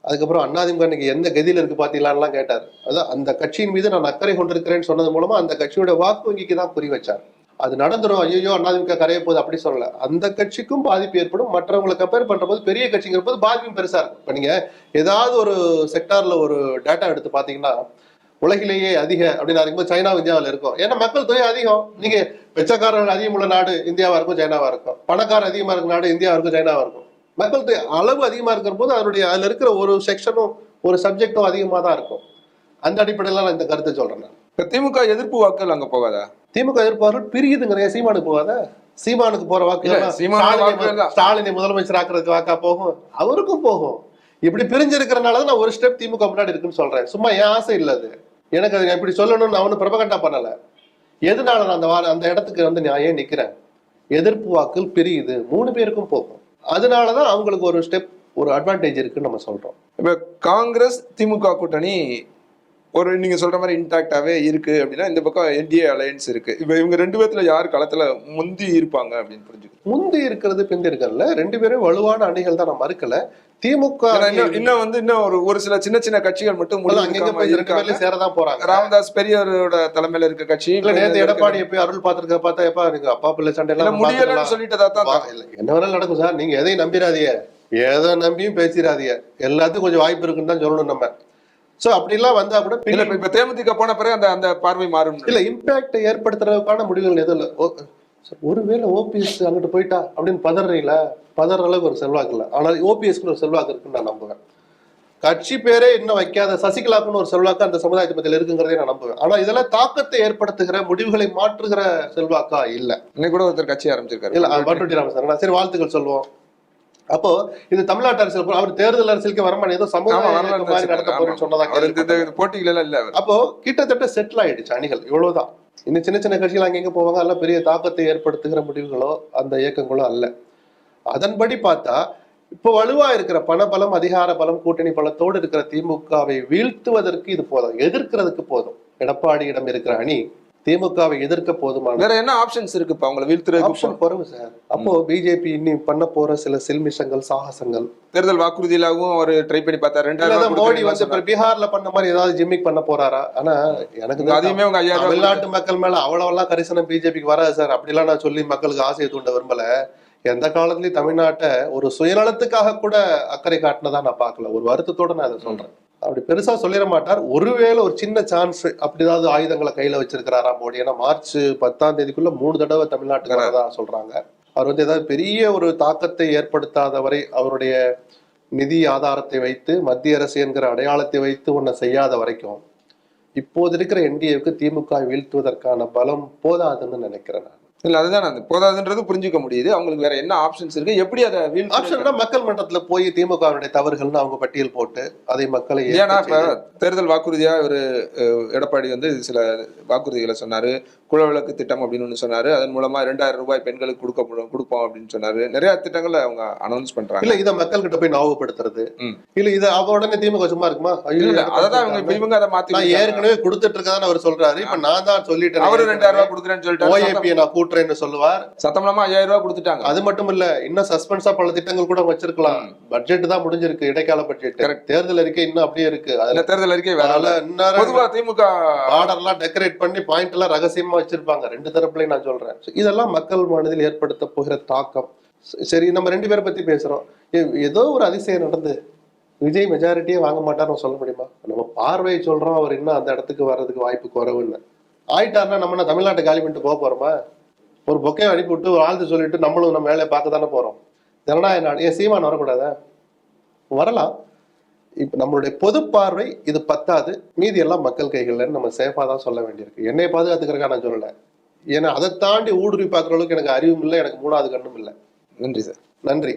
அதுக்கப்புறம் அதிமுக இன்னைக்கு எந்த கதியில இருக்கு பாத்தீங்களான்லாம் கேட்டார். அதான் அந்த கட்சியின் மீது நான் அக்கறை கொண்டிருக்கிறேன்னு சொன்னது மூலமா அந்த கட்சியோட வாக்கு வங்கிக்கு தான் குறி வச்சார். அது நடந்துரும், ஐயோ அதிமுக கரைய போகுது அப்படி சொல்லல. அந்த கட்சிக்கும் பாதிப்பு ஏற்படும், மற்றவங்களை கம்பேர் பண்ற போது பெரிய கட்சிங்கிற போது பாதிப்பும் பெருசா இருக்கும். இப்ப நீங்க ஏதாவது ஒரு செக்டார்ல ஒரு டேட்டா எடுத்து பாத்தீங்கன்னா உலகிலேயே அதிக அப்படின்னு இருக்கும்போது சைனா இந்தியாவில் இருக்கும். ஏன்னா மக்கள் தொகை அதிகம். நீங்க வெச்சக்காரர்கள் அதிகம் உள்ள நாடு இந்தியாவா இருக்கும் சைனாவா இருக்கும், பணக்காரர் அதிகமா இருக்க நாடு இந்தியாவா இருக்கும் சைனாவா இருக்கும். மக்கள் தொகை அளவு அதிகமா இருக்கிற போது அதனுடைய அதுல இருக்கிற ஒரு செக்ஷனும் ஒரு சப்ஜெக்டும் அதிகமா தான் இருக்கும். அந்த அடிப்படையில நான் இந்த கருத்தை சொல்றேன். திமுக எதிர்ப்பு வாக்குகள் அங்க போகாதா? திமுக எதிர்ப்பாளர்கள் பிரியுதுங்கிற, சீமானுக்கு போகாத, சீமானுக்கு போற வாக்கு ஸ்டாலினை முதலமைச்சர் ஆக்குறதுக்கு வாக்கா போகும், அவருக்கும் போகும். இப்படி பிரிஞ்சிருக்கிறனாலதான் நான் ஒரு ஸ்டெப் திமுக முன்னாடி இருக்குன்னு சொல்றேன். சும்மா என் ஆசை இல்ல அது, எனக்கு அது எப்படி சொல்லணும்னு நான் ஒன்னும் பிரபகண்டா பண்ணல. எதனால நான் அந்த இடத்துக்கு நான் ஏன் நிக்கிறேன், எதிர்ப்பு வாக்குகள் பிரியுது, 3 பேருக்கும் போகும். அதனாலதான் அவங்களுக்கு ஒரு ஸ்டெப் ஒரு அட்வான்டேஜ் இருக்குன்னு நம்ம சொல்றோம். இப்ப காங்கிரஸ் திமுக கூட்டணி ஒரு நீங்க சொல்ற மாதிரி இன்டாக்டாவே இருக்கு அப்படின்னா, இந்த பக்கம் என்டிஏ அலையன்ஸ் இருக்கு. இப்ப இவங்க 2 பேர்த்துல யார் களத்துல முந்தி இருப்பாங்க அப்படின்னு புரிஞ்சுக்க? முந்தி இருக்கிறது பிந்தி இருக்கல, 2 பேரும் வலுவான அணிகள் தான், நான் மறுக்கல. திமுக இன்னும் ஒரு சில சின்ன சின்ன கட்சிகள் மட்டும் சேரதான் போறாங்க. ராமதாஸ் பெரியவரோட தலைமையில இருக்க கட்சி நேற்று எடப்பாடி போய் அருள் பாத்துருக்க பார்த்தா எப்பா எனக்கு அப்பா பிள்ளை சண்டை எல்லாம் முடியலன்னு சொல்லிட்டதா தான். என்ன வேணாலும் நடக்கும் சார், நீங்க எதையும் நம்பிடாதீங்க, எதை நம்பியும் பேசிடாதீங்க, எல்லாத்துக்கும் கொஞ்சம் வாய்ப்பு இருக்குன்னு தான் சொல்லணும் நம்ம. சோ அப்படிலாம் வந்தா கூட இப்ப தேமுதிக போன பிறகு அந்த பார்வை மாறும் இல்ல, இம்பாக்ட் ஏற்படுத்துறதுக்கான முடிவுகள் எதுவும் இல்ல. ஒருவேளை ஓபிஎஸ் அங்கிட்டு போயிட்டா அப்படின்னு பதற அளவுக்கு ஒரு செல்வாக்கு இல்லை. ஆனால் ஓபிஎஸ்க்கு ஒரு செல்வாக்கு இருக்குன்னு நான் நம்புவேன். கட்சி பேரே இன்னும் வைக்காத சசிகலாக்குன்னு ஒரு செல்வாக்கு அந்த சமுதாயத்து மத்தியில் இருக்குங்கிறதே நான் நம்புவேன். ஆனா இதெல்லாம் தாக்கத்தை ஏற்படுத்துகிற முடிவுகளை மாற்றுகிற செல்வாக்கா இல்ல. இன்னைக்கு கூட ஒருத்தர் கட்சி ஆரம்பிச்சிருக்காரு, இல்ல பட்டுட்டி ராமசாமி. சரி, வாழ்த்துக்கள் சொல்லுவோம். அப்போ இது தமிழ்நாட்டு அரசியல், அவர் தேர்தல் அரசியலுக்கு வரமான ஏதோ சமூக நடத்த போறேன்னு சொன்னதா போட்டிகள் இல்ல. அப்போ கிட்டத்தட்ட செட்டில் ஆயிடுச்சு அணிகள், இவ்வளவுதான். இன்னும் சின்ன சின்ன கட்சிகள் அங்கெங்க போவாங்க, அதெல்லாம் பெரிய தாக்கத்தை ஏற்படுத்துகிற முடிவுகளோ அந்த இயக்கங்களோ அல்ல. அதன்படி பார்த்தா இப்போ வலுவா இருக்கிற பணபலம், அதிகார பலம், கூட்டணி பலத்தோடு இருக்கிற திமுகவை வீழ்த்துவதற்கு இது போதும், எதிர்க்கிறதுக்கு போதும். எடப்பாடியிடம் இருக்கிற அணி திமுகவை எதிர்க்க போதுமான வேற என்ன ஆப்ஷன்ஸ் இருக்கு? இப்ப அவங்களை வீழ்த்துறது ஆப்ஷன் குறைவு சார். அப்போ பிஜேபி இன்னும் பண்ண போற சில சில்மிஷங்கள், சாகசங்கள், தேர்தல் வாக்குறுதியிலாகவும் அவர் ட்ரை பண்ணி பார்த்தாரு. மோடி வந்து பீகார்ல பண்ண மாதிரி ஏதாவது ஜிம்மிக் பண்ண போறாரா? ஆனா எனக்கு அதையுமே உங்க தமிழ்நாட்டு மக்கள் மேல அவ்வளவெல்லாம் கரிசனம் பிஜேபிக்கு வராது சார். அப்படிலாம் நான் சொல்லி மக்களுக்கு ஆசையை தூண்ட விரும்பல. எந்த காலத்துலயும் தமிழ்நாட்டை ஒரு சுயநலத்துக்காக கூட அக்கறை காட்டினதா நான் பார்க்கல. ஒரு வருத்தத்தோட நான் அதை சொல்றேன். அப்படி பெருசா சொல்லிட மாட்டார். ஒருவேளை ஒரு சின்ன சான்ஸ் அப்படிதாவது ஆயுதங்களை கையில வச்சிருக்கிறாரா மோடி? ஏன்னா மார்ச் 10 3 தடவை தமிழ்நாட்டுக்கு வரதா சொல்றாங்க. அவர் வந்து ஏதாவது பெரிய ஒரு தாக்கத்தை ஏற்படுத்தாத வரை அவருடைய நிதி ஆதாரத்தை வைத்து, மத்திய அரசு என்கிற அடையாளத்தை வைத்து ஒன்றை செய்யாத வரைக்கும் இப்போது இருக்கிற என்டிஏவுக்கு திமுக வீழ்த்துவதற்கான பலம் போதாதுன்னு நினைக்கிறேன் நான். இல்ல அதுதான் அந்த போதாதுன்றது புரிஞ்சுக்க முடியுது. அவங்களுக்கு வேற என்ன ஆப்ஷன்ஸ் இருக்கு, எப்படி அதை ஆப்ஷன்னா மக்கள் மன்றத்துல போய் திமுகவுடைய தவறுகள்னு அவங்க பட்டியல் போட்டு அதை மக்களை ஏன்னா இப்ப தேர்தல் வாக்குறுதியா ஒரு எடப்பாடி வந்து சில வாக்குறுதிகளை சொன்னாரு. குலவிளக்கு திட்டம் அப்படின்னு ஒண்ணு சொன்னாரு. அதன் மூலமா 2000 ரூபாய் பெண்களுக்கு கொடுப்போம் அப்படின்னு சொன்னாரு. நிறைய திட்டங்களை அவங்க அனௌன்ஸ் பண்றாங்க. இல்ல இதை மக்கள் கிட்ட போய் ஞாபகப்படுத்துறது இல்ல இதை அவ உடனே திமுக சும்மா இருக்குமா? அதான் இவங்க அதை மாத்தி நான் ஏற்கனவே கொடுத்துட்டு இருக்கான்னு அவர் சொல்றாரு. இப்ப நான் தான் சொல்லிட்டேன் அவரு 2000 ரூபாய் கொடுக்குறேன்னு சொல்லிட்டு ஓஏபி நான் கூட்டுறேன்னு சொல்லுவார். சத்தமில்லாம 5000 ரூபாய் கொடுத்துட்டாங்க. அது மட்டும் இல்ல, இன்னும் சஸ்பென்ஸா பல திட்டங்கள் கூட வச்சிருக்கலாம். பட்ஜெட் தான் முடிஞ்சிருக்கு, இடைக்கால பட்ஜெட். தேர்தல் அறிக்கை இன்னும் அப்படியே இருக்கு. அதுல தேர்தல் அறிக்கை பொதுவா திமுக பார்டர்லாம் டெக்கரேட் பண்ணி பாயிண்ட் எல்லாம் ரகசியமா வச்சிருப்பாங்க. ரெண்டு தரப்புலையும் நான் சொல்றேன். இதெல்லாம் மக்கள் மனதில் ஏற்படுத்த போகிற தாக்கம். சரி, நம்ம 2 பேரை பத்தி பேசுறோம். ஏதோ ஒரு அதிசயம் நடந்து விஜய் மெஜாரிட்டியே வாங்க மாட்டார்னு சொல்ல முடியுமா? நம்ம பார்வையை சொல்றோம், அவர் இன்னும் அந்த இடத்துக்கு வர்றதுக்கு வாய்ப்பு குறைவுன்னு ஆயிட்டாருன்னா நம்ம தமிழ்நாட்டை காலி பண்ணிட்டு போக போறோமா? ஒரு பொக்கையை அனுப்பி விட்டு ஒரு ஆழ்த்து சொல்லிட்டு நம்மளும் நம்ம வேலையை பார்க்க தானே போறோம். ஜனநாயக நாடு. ஏன் சீமான் வரக்கூடாதா? வரலாம். இப்ப நம்மளுடைய பொது பார்வை இது பத்தாது, மீதி எல்லாம் மக்கள் கைகள்ல நம்ம சேஃபா தான் சொல்ல வேண்டியிருக்கு. என்னை பாதுகாத்துக்கிறக்கா நான் சொல்லல. ஏன்னா அதை தாண்டி ஊடுருவி பார்க்குற அளவுக்கு எனக்கு அறிவும் இல்லை, எனக்கு 3வது கண்ணும் இல்லை. நன்றி சார். நன்றி.